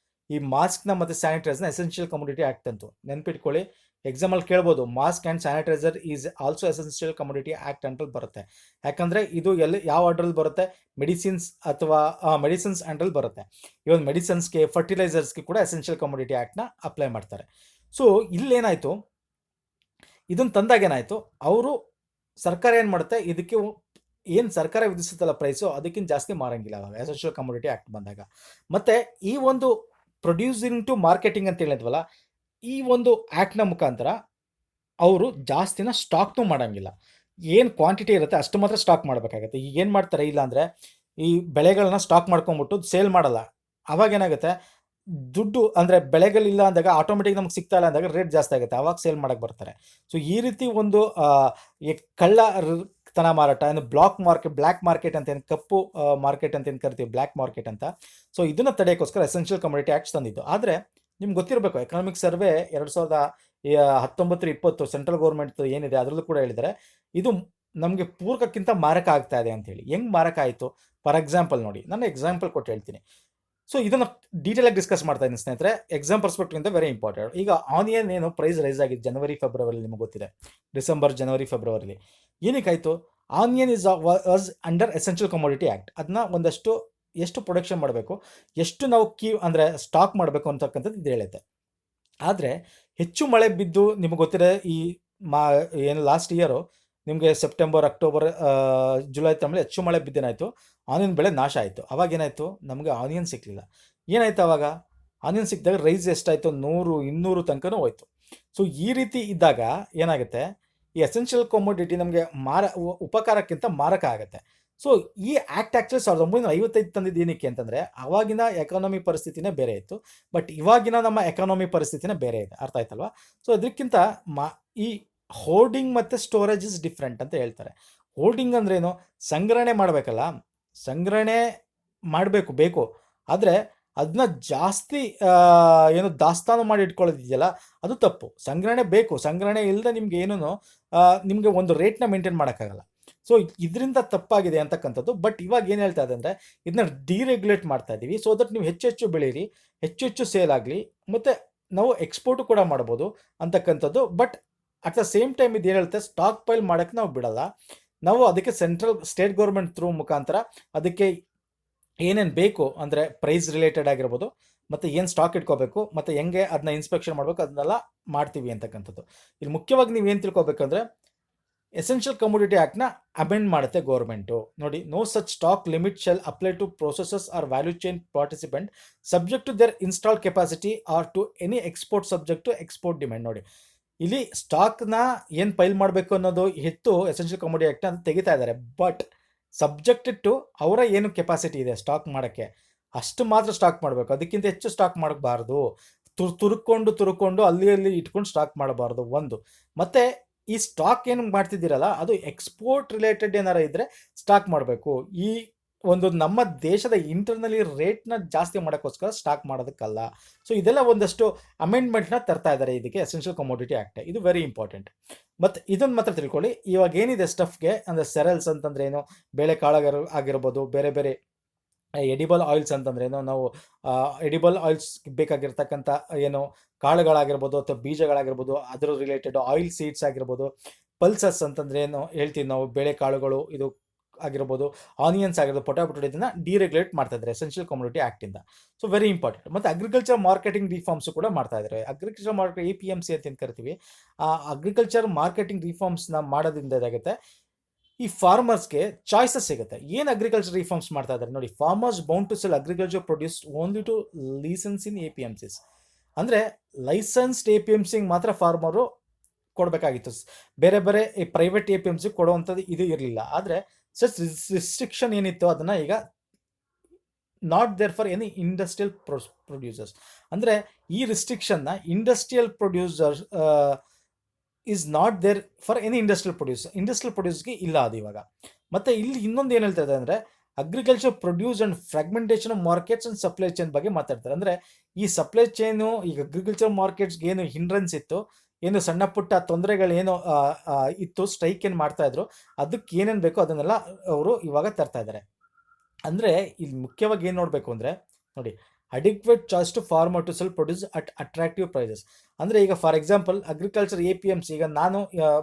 ಈ ಮಾಸ್ಕ್ನ ಮತ್ತು ಸ್ಯಾನಿಟೈಸರ್ನ ಎಸೆನ್ಷಿಯಲ್ ಕಮೋಡಿಟಿ ಆ್ಯಕ್ಟ್ ಅಂತು ನೆನ್ಪಿಟ್ಕೊಳ್ಳಿ. ಎಕ್ಸಾಮಲ್ಲಿ ಕೇಳ್ಬೋದು, mask and sanitiser is also essential commodity act ಅಂತ ಬರುತ್ತೆ. ಯಾಕಂದರೆ ಇದು ಯಾವ ಆರ್ಡ್ರಲ್ಲಿ ಬರುತ್ತೆ, ಮೆಡಿಸಿನ್ಸ್ ಅಥವಾ ಮೆಡಿಸಿನ್ಸ್ ಆ್ಯಂಡ್ರಲ್ಲಿ ಬರುತ್ತೆ. ಇವನ್ ಮೆಡಿಸಿನ್ಸ್ಗೆ, ಫರ್ಟಿಲೈಸರ್ಸ್ಗೆ ಕೂಡ ಎಸೆನ್ಷಿಯಲ್ ಕಮೋಡಿಟಿ ಆ್ಯಕ್ಟ್ನ ಅಪ್ಲೈ ಮಾಡ್ತಾರೆ. ಸೊ ಇಲ್ಲೇನಾಯಿತು, ಇದನ್ನು ತಂದಾಗ ಏನಾಯಿತು, ಅವರು ಸರ್ಕಾರ ಏನು ಮಾಡುತ್ತೆ, ಇದಕ್ಕೆ ಏನು ಸರ್ಕಾರ ವಿಧಿಸುತ್ತಲ್ಲ ಪ್ರೈಸು, ಅದಕ್ಕಿಂತ ಜಾಸ್ತಿ ಮಾರಂಗಿಲ್ಲ ಅವಾಗ ಎಸೆನ್ಷಿಯಲ್ ಕಮೋಡಿಟಿ ಆ್ಯಕ್ಟ್ ಬಂದಾಗ. ಮತ್ತು ಈ ಒಂದು ಪ್ರೊಡ್ಯೂಸಿಂಗ್ ಟು ಮಾರ್ಕೆಟಿಂಗ್ ಅಂತ ಹೇಳಿದ್ವಲ್ಲ, ಈ ಒಂದು ಆ್ಯಕ್ಟ್ನ ಮುಖಾಂತರ ಅವರು ಜಾಸ್ತಿನ ಸ್ಟಾಕ್ನೂ ಮಾಡೋಂಗಿಲ್ಲ. ಏನು ಕ್ವಾಂಟಿಟಿ ಇರುತ್ತೆ ಅಷ್ಟು ಮಾತ್ರ ಸ್ಟಾಕ್ ಮಾಡಬೇಕಾಗತ್ತೆ. ಈಗ ಏನು ಮಾಡ್ತಾರೆ, ಇಲ್ಲ ಅಂದರೆ ಈ ಬೆಳೆಗಳನ್ನ ಸ್ಟಾಕ್ ಮಾಡ್ಕೊಂಬಿಟ್ಟು ಸೇಲ್ ಮಾಡಲ್ಲ. ಅವಾಗೇನಾಗುತ್ತೆ, ದುಡ್ಡು ಅಂದರೆ ಬೆಳೆಗಳಿಲ್ಲ ಅಂದಾಗ ಆಟೋಮೆಟಿಕ್ ನಮ್ಗೆ ಸಿಗ್ತಾ ಇಲ್ಲ ಅಂದಾಗ ರೇಟ್ ಜಾಸ್ತಿ ಆಗುತ್ತೆ, ಅವಾಗ ಸೇಲ್ ಮಾಡೋಕ್ಕೆ ಬರ್ತಾರೆ. ಸೊ ಈ ರೀತಿ ಒಂದು ಕಳ್ಳತನ ಮಾರಾಟ, ಏನು ಬ್ಲ್ಯಾಕ್ ಮಾರ್ಕೆಟ್ ಅಂತ, ಏನು ಕಪ್ಪು ಮಾರ್ಕೆಟ್ ಅಂತ ಏನು ಕರಿತೀವಿ, ಬ್ಲ್ಯಾಕ್ ಮಾರ್ಕೆಟ್ ಅಂತ. ಸೊ ಇದನ್ನು ತಡೆಯೋಕ್ಕೋಸ್ಕರ ಎಸೆನ್ಷಿಯಲ್ ಕಮೋಡಿಟಿ ಆ್ಯಕ್ಟ್ಸ್ ತಂದಿದ್ದು. ಆದರೆ ನಿಮ್ಗೆ ಗೊತ್ತಿರಬೇಕು, ಎಕನಾಮಿಕ್ ಸರ್ವೆ 2019-20 ಸೆಂಟ್ರಲ್ ಗೌರ್ಮೆಂಟ್ ಏನಿದೆ ಅದರಲ್ಲೂ ಕೂಡ ಹೇಳಿದ್ದಾರೆ, ಇದು ನಮಗೆ ಪೂರಕಕ್ಕಿಂತ ಮಾರಕ ಆಗ್ತಾ ಇದೆ ಅಂತೇಳಿ. ಹೆಂಗೆ ಮಾರಕ ಆಯಿತು? ಫಾರ್ ಎಕ್ಸಾಂಪಲ್ ನೋಡಿ, ನಾನು ಎಕ್ಸಾಂಪಲ್ ಕೊಟ್ಟು ಹೇಳ್ತೀನಿ. ಸೊ ಇದನ್ನು ಡೀಟೇಲಾಗಿ ಡಿಸ್ಕಸ್ ಮಾಡ್ತಾ ಇದ್ದೀನಿ ಸ್ನೇಹಿತರೆ. Exam perspective very important. ಈಗ ಆನಿಯನ್ ಏನು ಪ್ರೈಸ್ ರೈಸ್ ಆಗಿದೆ ಜನವರಿ-ಫೆಬ್ರವರಿ, ನಿಮಗೆ ಗೊತ್ತಿದೆ, ಡಿಸೆಂಬರ್-ಜನವರಿ-ಫೆಬ್ರವರಿಲಿ ಏನಕ್ಕಾಯಿತು? Onion was under essential commodity act. ಅದನ್ನ ಒಂದಷ್ಟು ಎಷ್ಟು ಪ್ರೊಡಕ್ಷನ್ ಮಾಡಬೇಕು, ಎಷ್ಟು ನಾವು ಅಂದರೆ ಸ್ಟಾಕ್ ಮಾಡಬೇಕು ಅಂತಕ್ಕಂಥದ್ದು ಇದು ಹೇಳುತ್ತೆ. ಆದರೆ ಹೆಚ್ಚು ಮಳೆ ಬಿದ್ದು, ನಿಮಗೆ ಗೊತ್ತಿದೆ, ಈ ಏನು ಲಾಸ್ಟ್ ಇಯರು ನಿಮಗೆ ಸೆಪ್ಟೆಂಬರ್, ಅಕ್ಟೋಬರ್, ಜುಲೈ ಟೈಮಲ್ಲಿ ಹೆಚ್ಚು ಮಳೆ ಬಿದ್ದೇನಾಯಿತು, ಆನಿಯನ್ ಬೆಳೆ ನಾಶ ಆಯಿತು. ಅವಾಗೇನಾಯಿತು, ನಮಗೆ ಆನಿಯನ್ ಸಿಕ್ಕಲಿಲ್ಲ. ಏನಾಯಿತು ಅವಾಗ? ಆನಿಯನ್ ಸಿಕ್ಕಿದಾಗ ರೈಸ್ ಎಷ್ಟಾಯಿತು, 100-200 ತನಕನೂ ಹೋಯ್ತು. ಸೊ ಈ ರೀತಿ ಇದ್ದಾಗ ಏನಾಗುತ್ತೆ, ಈ ಎಸೆನ್ಷಿಯಲ್ ಕಮೋಡಿಟಿ ನಮಗೆ ಉಪಕಾರಕ್ಕಿಂತ ಮಾರಕ ಆಗುತ್ತೆ. ಸೊ ಈ ಆ್ಯಕ್ಟ್ ಆ್ಯಕ್ಚುಲಿ 1955 ತಂದಿದ್ದು ಏನಕ್ಕೆ ಅಂತಂದರೆ, ಆವಾಗಿನ ಎಕಾನಮಿ ಪರಿಸ್ಥಿತಿನೇ ಬೇರೆ ಇತ್ತು, ಬಟ್ ಇವಾಗಿನ ನಮ್ಮ ಎಕಾನಮಿ ಪರಿಸ್ಥಿತಿನೇ ಬೇರೆ ಇದೆ. ಅರ್ಥ ಆಯ್ತಲ್ವಾ? ಸೊ ಅದಕ್ಕಿಂತ ಈ ಹೋರ್ಡಿಂಗ್ ಮತ್ತು ಸ್ಟೋರೇಜ್ ಇಸ್ ಡಿಫ್ರೆಂಟ್ ಅಂತ ಹೇಳ್ತಾರೆ. ಹೋರ್ಡಿಂಗ್ ಅಂದ್ರೇನು? ಸಂಗ್ರಹಣೆ ಮಾಡಬೇಕಲ್ಲ, ಸಂಗ್ರಹಣೆ ಬೇಕು, ಆದರೆ ಅದನ್ನ ಜಾಸ್ತಿ ಏನು ದಾಸ್ತಾನು ಮಾಡಿ ಇಟ್ಕೊಳ್ಳೋದಿದೆಯಲ್ಲ, ಅದು ತಪ್ಪು. ಸಂಗ್ರಹಣೆ ಬೇಕು, ಸಂಗ್ರಹಣೆ ಇಲ್ಲದೆ ನಿಮ್ಗೆ ಏನೂ ನಿಮಗೆ ಒಂದು ರೇಟ್ನ ಮೇಂಟೈನ್ ಮಾಡೋಕ್ಕಾಗಲ್ಲ. ಸೊ ಇದರಿಂದ ತಪ್ಪಾಗಿದೆ ಅಂತಕ್ಕಂಥದ್ದು. ಬಟ್ ಇವಾಗ ಏನು ಹೇಳ್ತಾ ಇದೆ ಅಂದರೆ, ಇದನ್ನ ಡಿರೆಗ್ಯುಲೇಟ್ ಮಾಡ್ತಾ ಇದ್ದೀವಿ, ಸೊ ದಟ್ ನೀವು ಹೆಚ್ಚು ಬೆಳೀರಿ, ಹೆಚ್ಚು ಸೇಲ್ ಆಗಲಿ, ಮತ್ತು ನಾವು ಎಕ್ಸ್ಪೋರ್ಟು ಕೂಡ ಮಾಡ್ಬೋದು ಅಂತಕ್ಕಂಥದ್ದು. But at the same time ಇದು ಏನು ಹೇಳುತ್ತೆ, ಸ್ಟಾಕ್ ಪೈಲ್ ಮಾಡೋಕ್ಕೆ ನಾವು ಬಿಡಲ್ಲ. ನಾವು ಅದಕ್ಕೆ ಸ್ಟೇಟ್ ಗೌರ್ಮೆಂಟ್ ಥ್ರೂ ಮುಖಾಂತರ ಅದಕ್ಕೆ ಏನೇನು ಬೇಕು ಅಂದರೆ ಪ್ರೈಸ್ ರಿಲೇಟೆಡ್ ಆಗಿರ್ಬೋದು, ಮತ್ತು ಏನು ಸ್ಟಾಕ್ ಇಟ್ಕೋಬೇಕು, ಮತ್ತು ಹೆಂಗೆ ಅದನ್ನ ಇನ್ಸ್ಪೆಕ್ಷನ್ ಮಾಡಬೇಕು, ಅದನ್ನೆಲ್ಲ ಮಾಡ್ತೀವಿ ಅಂತಕ್ಕಂಥದ್ದು. ಇಲ್ಲಿ ಮುಖ್ಯವಾಗಿ ನೀವು ಏನು ತಿಳ್ಕೊಬೇಕಂದ್ರೆ, ಎಸೆನ್ಷಿಯಲ್ ಕಮೋಡಿಟಿ ಆ್ಯಕ್ಟ್ನ ಅಮೆಂಡ್ ಮಾಡುತ್ತೆ ಗೌರ್ಮೆಂಟು. ನೋಡಿ, no such stock limit shall apply to processes or value chain participant subject to their install capacity or to any export subject to export demand. ನೋಡಿ, ಇಲ್ಲಿ ಸ್ಟಾಕ್ನ ಏನು ಫೈಲ್ ಮಾಡಬೇಕು ಅನ್ನೋದು ಹೆತ್ತು ಎಸೆನ್ಷಿಯಲ್ ಕಮೋಡಿಟಿ ಆ್ಯಕ್ಟ್ನ ಅಂತ ತೆಗಿತಾ ಇದ್ದಾರೆ. ಬಟ್ ಸಬ್ಜೆಕ್ಟೆಡ್ ಟು ಅವರ ಏನು ಕೆಪಾಸಿಟಿ ಇದೆ ಸ್ಟಾಕ್ ಮಾಡೋಕ್ಕೆ, ಅಷ್ಟು ಮಾತ್ರ ಸ್ಟಾಕ್ ಮಾಡಬೇಕು. ಅದಕ್ಕಿಂತ ಹೆಚ್ಚು ಸ್ಟಾಕ್ ಮಾಡಬಾರ್ದು. ತುರ್ಕೊಂಡು ಅಲ್ಲಿ ಇಟ್ಕೊಂಡು ಸ್ಟಾಕ್ ಮಾಡಬಾರ್ದು ಒಂದು. ಮತ್ತು ಈ ಸ್ಟಾಕ್ ಏನು ಮಾಡ್ತಿದ್ದೀರಲ್ಲ ಅದು ಎಕ್ಸ್ಪೋರ್ಟ್ ರಿಲೇಟೆಡ್ ಏನಾರ ಇದ್ದರೆ ಸ್ಟಾಕ್ ಮಾಡಬೇಕು. ಈ ಒಂದು ನಮ್ಮ ದೇಶದ ಇಂಟರ್ನಲಿ ರೇಟ್ನ ಜಾಸ್ತಿ ಮಾಡೋಕ್ಕೋಸ್ಕರ ಸ್ಟಾಕ್ ಮಾಡೋದಕ್ಕಲ್ಲ. ಸೊ ಇದೆಲ್ಲ ಒಂದಷ್ಟು ಅಮೆಂಡ್ಮೆಂಟ್ನ ತರ್ತಾ ಇದ್ದಾರೆ ಇದಕ್ಕೆ ಎಸೆನ್ಷಿಯಲ್ ಕಮೋಡಿಟಿ ಆ್ಯಕ್ಟ್. ಇದು ವೆರಿ ಇಂಪಾರ್ಟೆಂಟ್. ಮತ್ತು ಇದನ್ನು ಮಾತ್ರ ತಿಳ್ಕೊಳ್ಳಿ, ಇವಾಗ ಏನಿದೆ ಸ್ಟಫ್ಗೆ, ಅಂದರೆ ಸೆರಲ್ಸ್ ಅಂತಂದ್ರೆ ಏನು, ಬೇಳೆ ಕಾಳು ಆಗಿರ್ಬೋದು, ಬೇರೆ ಬೇರೆ ಎಡಿಬಲ್ ಆಯಿಲ್ಸ್ ಅಂತಂದ್ರೇನು, ನಾವು ಎಡಿಬಲ್ ಆಯಿಲ್ಸ್ ಬೇಕಾಗಿರ್ತಕ್ಕಂಥ ಏನು ಕಾಳುಗಳಾಗಿರ್ಬೋದು ಅಥವಾ ಬೀಜಗಳಾಗಿರ್ಬೋದು, ಅದರ ರಿಲೇಟೆಡ್ ಆಯಿಲ್ ಸೀಡ್ಸ್ ಆಗಿರ್ಬೋದು, ಪಲ್ಸಸ್ ಅಂತಂದ್ರೆ ಏನು ಹೇಳ್ತೀವಿ ನಾವು, ಬೇಳೆ ಕಾಳುಗಳು ಇದು ಆಗಿರ್ಬೋದು, ಆನಿಯನ್ಸ್ ಆಗಿರ್ಬೋದು, ಪೊಟ್ಯಾಟೊ, ಇದನ್ನು ಡಿರೆಗ್ಯುಲೇಟ್ ಮಾಡ್ತಾ ಇದ್ದಾರೆ ಎಸೆನ್ಷಿಯಲ್ ಕಮೋಡಿಟಿ ಆ್ಯಕ್ಟಿಂದ. So very important. ಮತ್ತು ಅಗ್ರಿಕಲ್ಚರ್ ಮಾರ್ಕೆಟಿಂಗ್ ರಿಫಾರ್ಮ್ಸ್ ಕೂಡ ಮಾಡ್ತಾ ಇದ್ದಾರೆ. ಅಗ್ರಿಕಲ್ಚರ್ ಮಾರ್ಕೆಟ್ APMC ಅಂತ ಕರಿತೀವಿ. ಆ ಅಗ್ರಿಕಲ್ಚರ್ ಮಾರ್ಕೆಟಿಂಗ್ ರಿಫಾರ್ಮ್ಸ್ನ ಮಾಡೋದ್ರಿಂದ ಏನಾಗುತ್ತೆ, ಈ ಫಾರ್ಮರ್ಸ್ಗೆ ಚಾಯ್ಸಸ್ ಸಿಗುತ್ತೆ. ಏನು ಅಗ್ರಿಕಲ್ಚರ್ ರಿಫಾರ್ಮ್ಸ್ ಮಾಡ್ತಾ ಇದ್ದಾರೆ ನೋಡಿ, farmers bound to sell agriculture produce only to license in APMCs. ಅಂದರೆ ಲೈಸೆನ್ಸ್ಡ್ APMCಗೆ ಮಾತ್ರ ಫಾರ್ಮರು ಕೊಡಬೇಕಾಗಿತ್ತು. ಬೇರೆ ಬೇರೆ ಈ ಪ್ರೈವೇಟ್ APMC ಕೊಡುವಂಥದ್ದು ಇದು ಇರಲಿಲ್ಲ. ಆದರೆ ಸಚ್ ರಿಸ್ಟ್ರಿಕ್ಷನ್ ಏನಿತ್ತು ಅದನ್ನು ಈಗ not there for any industrial producers. ಅಂದರೆ ಈ ರಿಸ್ಟ್ರಿಕ್ಷನ್ನ industrial producers is not there for any industrial ಪ್ರೊಡ್ಯೂಸ್ಗೆ ಇಲ್ಲ ಅದು ಇವಾಗ. ಮತ್ತು ಇಲ್ಲಿ ಇನ್ನೊಂದು ಏನು ಹೇಳ್ತಾ ಇದೆ ಅಂದರೆ, agriculture produce and fragmentation of markets and supply chain ಬಗ್ಗೆ ಮಾತಾಡ್ತಾರೆ. ಅಂದರೆ ಈ ಸಪ್ಲೈ ಚೈನು, ಈಗ ಅಗ್ರಿಕಲ್ಚರ್ ಮಾರ್ಕೆಟ್ಸ್ಗೆ ಏನು ಹಿಂಡ್ರೆನ್ಸ್ ಇತ್ತು, ಏನು ಸಣ್ಣ ಪುಟ್ಟ ತೊಂದರೆಗಳೇನು ಇತ್ತು, ಸ್ಟ್ರೈಕ್ ಏನು ಮಾಡ್ತಾಯಿದ್ರು, ಅದಕ್ಕೆ ಏನೇನು ಬೇಕೋ ಅದನ್ನೆಲ್ಲ ಅವರು ಇವಾಗ ತರ್ತಾ ಇದ್ದಾರೆ. ಅಂದರೆ ಇಲ್ಲಿ ಮುಖ್ಯವಾಗಿ ಏನು ನೋಡಬೇಕು ಅಂದರೆ, ನೋಡಿ, adequate choice to farmer to sell produce at attractive prices. ಅಂದರೆ ಈಗ ಫಾರ್ ಎಕ್ಸಾಂಪಲ್ ಅಗ್ರಿಕಲ್ಚರ್ APMC, ಈಗ ನಾನು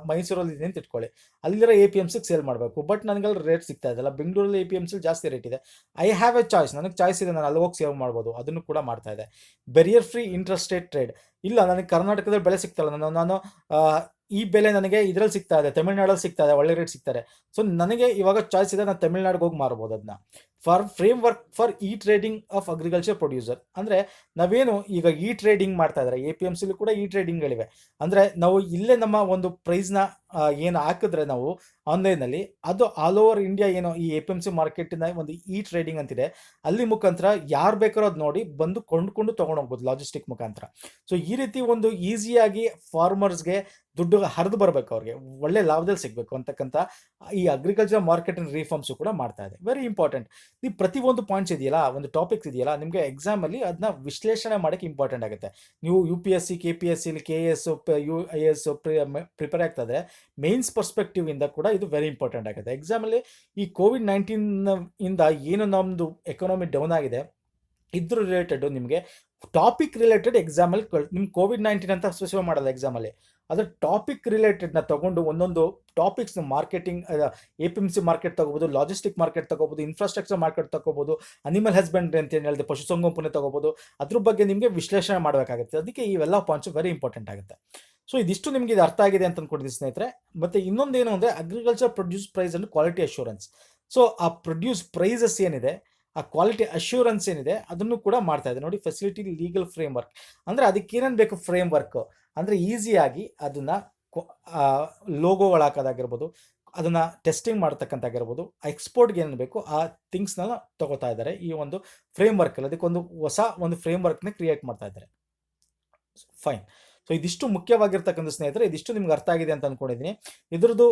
ಮೈಸೂರಲ್ಲಿ ಇದ್ದೀನಿ ಅಂತ ಇಟ್ಕೊಳ್ಳಿ, ಅಲ್ಲಿರೋ APMCಗೆ ಸೇಲ್ ಮಾಡಬೇಕು. ಬಟ್ ನನಗಲ್ಲಿ ರೇಟ್ ಸಿಗ್ತಾ ಇದೆಲ್ಲ, ಬೆಂಗಳೂರಲ್ಲಿ APMC ಜಾಸ್ತಿ ರೇಟ್ ಇದೆ. ಐ ಹ್ಯಾವ್ ಎ ಚಾಯ್ಸ್, ನನಗೆ ಚಾಯ್ಸ್ ಇದೆ, ನಾನು ಅಲ್ಲಿ ಹೋಗಿ ಸೇವ್ ಮಾಡ್ಬೋದು. ಅದನ್ನು ಕೂಡ ಮಾಡ್ತಾ ಇದೆ. ಬೆರಿಯರ್ ಫ್ರೀ ಇಂಟ್ರಸ್ಟೇಟ್ ಟ್ರೇಡ್. ಇಲ್ಲ, ನನಗೆ ಕರ್ನಾಟಕದಲ್ಲಿ ಬೆಲೆ ಸಿಗ್ತಲ್ಲ, ನಾನು ಈ ಬೆಲೆ ನನಗೆ ಇದರಲ್ಲಿ ಸಿಗ್ತಾ ಇದೆ, ತಮಿಳ್ನಾಡಲ್ಲಿ ಸಿಗ್ತಾ ಇದೆ, ಒಳ್ಳೆ ರೇಟ್ ಸಿಗ್ತಾರೆ. ಸೊ ನನಗೆ ಇವಾಗ ಚಾಯ್ಸ್ ಇದೆ, ನಾನು ತಮಿಳ್ನಾಡಿಗೆ ಹೋಗಿ ಮಾರ್ಬೋದು ಅದನ್ನ. For frame work for trading of agriculture producer. ಅಂದರೆ ನಾವೇನು ಈಗ ಟ್ರೇಡಿಂಗ್ ಮಾಡ್ತಾ ಇದ್ದಾರೆ, APMCಲಿ ಕೂಡ ಟ್ರೇಡಿಂಗ್ಗಳಿವೆ. ಅಂದರೆ ನಾವು ಇಲ್ಲೇ ನಮ್ಮ ಒಂದು ಪ್ರೈಸ್ನ ಏನು ಹಾಕಿದ್ರೆ ನಾವು ಆನ್ಲೈನಲ್ಲಿ, ಅದು ಆಲ್ ಓವರ್ ಇಂಡಿಯಾ ಏನು ಈ APMC ಮಾರ್ಕೆಟಿನ ಒಂದು ಟ್ರೇಡಿಂಗ್ ಅಂತಿದೆ, ಅಲ್ಲಿ ಮುಖಾಂತರ ಯಾರು ಬೇಕಾರೋ ಅದು ನೋಡಿ ಬಂದು ಕೊಂಡ್ಕೊಂಡು ತೊಗೊಂಡೋಗ್ಬೋದು ಲಾಜಿಸ್ಟಿಕ್ ಮುಖಾಂತರ. ಸೊ ಈ ರೀತಿ ಒಂದು ಈಸಿಯಾಗಿ ಫಾರ್ಮರ್ಸ್ಗೆ ದುಡ್ಡು ಹರಿದು ಬರಬೇಕು, ಅವ್ರಿಗೆ ಒಳ್ಳೆ ಲಾಭದಲ್ಲಿ ಸಿಗಬೇಕು ಅಂತಕ್ಕಂಥ ಈ ಅಗ್ರಿಕಲ್ಚರ್ ಮಾರ್ಕೆಟಿಂಗ್ ರಿಫಾರ್ಮ್ಸು ಕೂಡ ಮಾಡ್ತಾ ಇದೆ. Very important. ಈ ಪ್ರತಿಯೊಂದು ಪಾಯಿಂಟ್ಸ್ ಇದೆಯಲ್ಲ, ಒಂದು ಟಾಪಿಕ್ಸ್ ಇದೆಯಲ್ಲ, ನಿಮಗೆ ಎಕ್ಸಾಮಲ್ಲಿ ಅದನ್ನ ವಿಶ್ಲೇಷಣೆ ಮಾಡೋಕ್ಕೆ ಇಂಪಾರ್ಟೆಂಟ್ ಆಗುತ್ತೆ. ನೀವು UPSC, KPSC, KS, IAS prepare ಆಗ್ತಾ ಇದ್ರೆ ಮೇನ್ಸ್ ಪರ್ಸ್ಪೆಕ್ಟಿವ್ ಇಂದ ಕೂಡ ಇದು ವೆರಿ ಇಂಪಾರ್ಟೆಂಟ್ ಆಗುತ್ತೆ. ಎಕ್ಸಾಮಲ್ಲಿ ಈ COVID-19 ಇಂದ ಏನು ನಮ್ಮದು ಎಕಾನಮಿ ಡೌನ್ ಆಗಿದೆ, ಇದ್ರ ರಿಲೇಟೆಡ್ ನಿಮಗೆ ಟಾಪಿಕ್ ರಿಲೇಟೆಡ್ ಎಕ್ಸಾಮಲ್ಲಿ ನಿಮ್ಗೆ COVID-19 ಅಂತ ಸ್ಪೆಸಿಫೈ ಮಾಡಲ್ಲ ಎಕ್ಸಾಮಲ್ಲಿ, ಅದರ ಟಾಪಿಕ್ ರಿಲೇಟೆಡ್ನ ತೊಗೊಂಡು ಒಂದೊಂದು ಟಾಪಿಕ್ಸ್ನ ಮಾರ್ಕೆಟಿಂಗ್, APMC ಮಾರ್ಕೆಟ್ ತೊಗೋಬೋದು, ಲಾಜಿಸ್ಟಿಕ್ ಮಾರ್ಕೆಟ್ ತೊಗೋಬೋದು, ಇನ್ಫ್ರಾಸ್ಟ್ರಕ್ಚರ್ ಮಾರ್ಕೆಟ್ ತೊಗೋಬೋದು, ಅನಿಮಲ್ ಹಸ್ಬೆಂಡ್ರಿ ಅಂತ ಏನು ಹೇಳಿದೆ, ಪಶುಸಂಗೋಪನೆ ತೊಗೋಬೋದು. ಅದ್ರ ಬಗ್ಗೆ ನಿಮಗೆ ವಿಶ್ಲೇಷಣೆ ಮಾಡಬೇಕಾಗುತ್ತೆ. ಅದಕ್ಕೆ ಇವೆಲ್ಲ ಪಾಯಿಂಟ್ಸ್ ವೆರಿ ಇಂಪಾರ್ಟೆಂಟ್ ಆಗುತ್ತೆ. ಸೊ ಇದಿಷ್ಟು ನಿಮಗೆ ಇದು ಅರ್ಥ ಆಗಿದೆ ಅಂತ ಅಂದ್ಕೊಂಡಿದ್ದೀನಿ ಸ್ನೇಹಿತರೆ. ಮತ್ತು ಇನ್ನೊಂದೇನು ಅಂದರೆ agriculture produce price and quality assurance. So ಆ ಪ್ರೊಡ್ಯೂಸ್ ಪ್ರೈಸಸ್ ಏನಿದೆ, ಆ ಕ್ವಾಲಿಟಿ ಅಶ್ಯೂರೆನ್ಸ್ ಏನಿದೆ, ಅದನ್ನು ಕೂಡ ಮಾಡ್ತಾ ಇದೆ. ನೋಡಿ, ಫೆಸಿಲಿಟಿ ಲೀಗಲ್ ಫ್ರೇಮ್ವರ್ಕ್. ಅಂದರೆ ಅದಕ್ಕೆ ಏನೇನು ಬೇಕು ಫ್ರೇಮ್ವರ್ಕ್, ಅಂದರೆ ಈಸಿಯಾಗಿ ಅದನ್ನು ಲೋಗೋಗಳು ಹಾಕೋದಾಗಿರ್ಬೋದು, ಅದನ್ನು ಟೆಸ್ಟಿಂಗ್ ಮಾಡ್ತಕ್ಕಂಥಾಗಿರ್ಬೋದು, ಎಕ್ಸ್ಪೋರ್ಟ್ಗೆ ಏನೇನು ಬೇಕು ಆ ಥಿಂಗ್ಸ್ನೆಲ್ಲ ತಗೋತಾ ಇದ್ದಾರೆ ಈ ಒಂದು ಫ್ರೇಮ್ವರ್ಕಲ್ಲಿ. ಅದಕ್ಕೊಂದು ಹೊಸ ಒಂದು ಫ್ರೇಮ್ವರ್ಕ್ನ ಕ್ರಿಯೇಟ್ ಮಾಡ್ತಾ ಇದ್ದಾರೆ. ಫೈನ್. ಸೊ ಇದಿಷ್ಟು ಮುಖ್ಯವಾಗಿರ್ತಕ್ಕಂಥ ಸ್ನೇಹಿತರೆ, ಇದಿಷ್ಟು ನಿಮ್ಗೆ ಅರ್ಥ ಆಗಿದೆ ಅಂತ ಅಂದ್ಕೊಂಡಿದ್ದೀನಿ. ಇದ್ರದ್ದು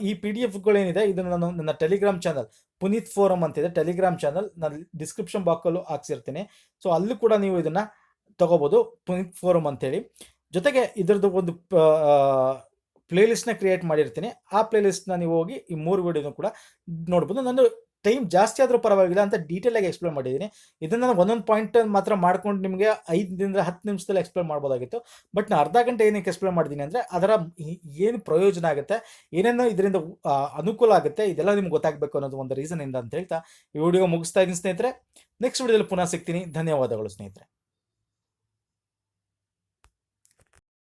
ಈ PDFಗಳೇನಿದೆ ಇದನ್ನು ನಾನು ನನ್ನ ಟೆಲಿಗ್ರಾಮ್ ಚಾನಲ್ ಪುನೀತ್ ಫೋರಮ್ ಅಂತಿದೆ, ಟೆಲಿಗ್ರಾಮ್ ಚಾನಲ್ ನಾನು ಡಿಸ್ಕ್ರಿಪ್ಷನ್ ಬಾಕ್ಸಲ್ಲೂ ಹಾಕ್ಸಿರ್ತೀನಿ. ಸೊ ಅಲ್ಲೂ ಕೂಡ ನೀವು ಇದನ್ನು ತಗೋಬೋದು, ಪುನೀತ್ ಫೋರಮ್ ಅಂತೇಳಿ. ಜೊತೆಗೆ ಇದರದ್ದು ಒಂದು ಪ್ಲೇಲಿಸ್ಟ್ನ ಕ್ರಿಯೇಟ್ ಮಾಡಿರ್ತೀನಿ. ಆ ಪ್ಲೇಲಿಸ್ಟ್ನ ನೀವು ಹೋಗಿ ಈ 3 ವಿಡಿಯೋನು ಕೂಡ ನೋಡ್ಬೋದು. ನಾನು ಟೈಮ್ ಜಾಸ್ತಿ ಆದರೂ ಪರವಾಗಿಲ್ಲ ಅಂತ ಡೀಟೇಲಾಗಿ ಎಕ್ಸ್ಪ್ಲೇನ್ ಮಾಡಿದ್ದೀನಿ. ಇದನ್ನು ನಾನು ಒಂದೊಂದು ಪಾಯಿಂಟ್ ಮಾತ್ರ ಮಾಡ್ಕೊಂಡು ನಿಮಗೆ 5 10 ನಿಮಿಷದಲ್ಲಿ ಎಕ್ಸ್ಪ್ಲೇನ್ ಮಾಡ್ಬೋದಾಗಿತ್ತು. ಬಟ್ ನಾನು ಅರ್ಧ ಗಂಟೆ ಏನಕ್ಕೆ ಎಕ್ಸ್ಪ್ಲೇನ್ ಮಾಡಿದ್ದೀನಿ ಅಂದರೆ ಅದರ ಏನು ಪ್ರಯೋಜನ ಆಗುತ್ತೆ, ಏನೇನೋ ಇದರಿಂದ ಅನುಕೂಲ ಆಗುತ್ತೆ, ಇದೆಲ್ಲ ನಿಮ್ಗೆ ಗೊತ್ತಾಗಬೇಕು ಅನ್ನೋದು ಒಂದು ರೀಸನಿಂದ ಅಂತ ಹೇಳ್ತಾ ಈ ವಿಡಿಯೋ ಮುಗಿಸ್ತಾ ಇದ್ದೀನಿ ಸ್ನೇಹಿತರೆ. ನೆಕ್ಸ್ಟ್ ವಿಡಿಯೋದಲ್ಲಿ ಪುನಃ ಸಿಗ್ತೀನಿ. ಧನ್ಯವಾದಗಳು ಸ್ನೇಹಿತರೆ.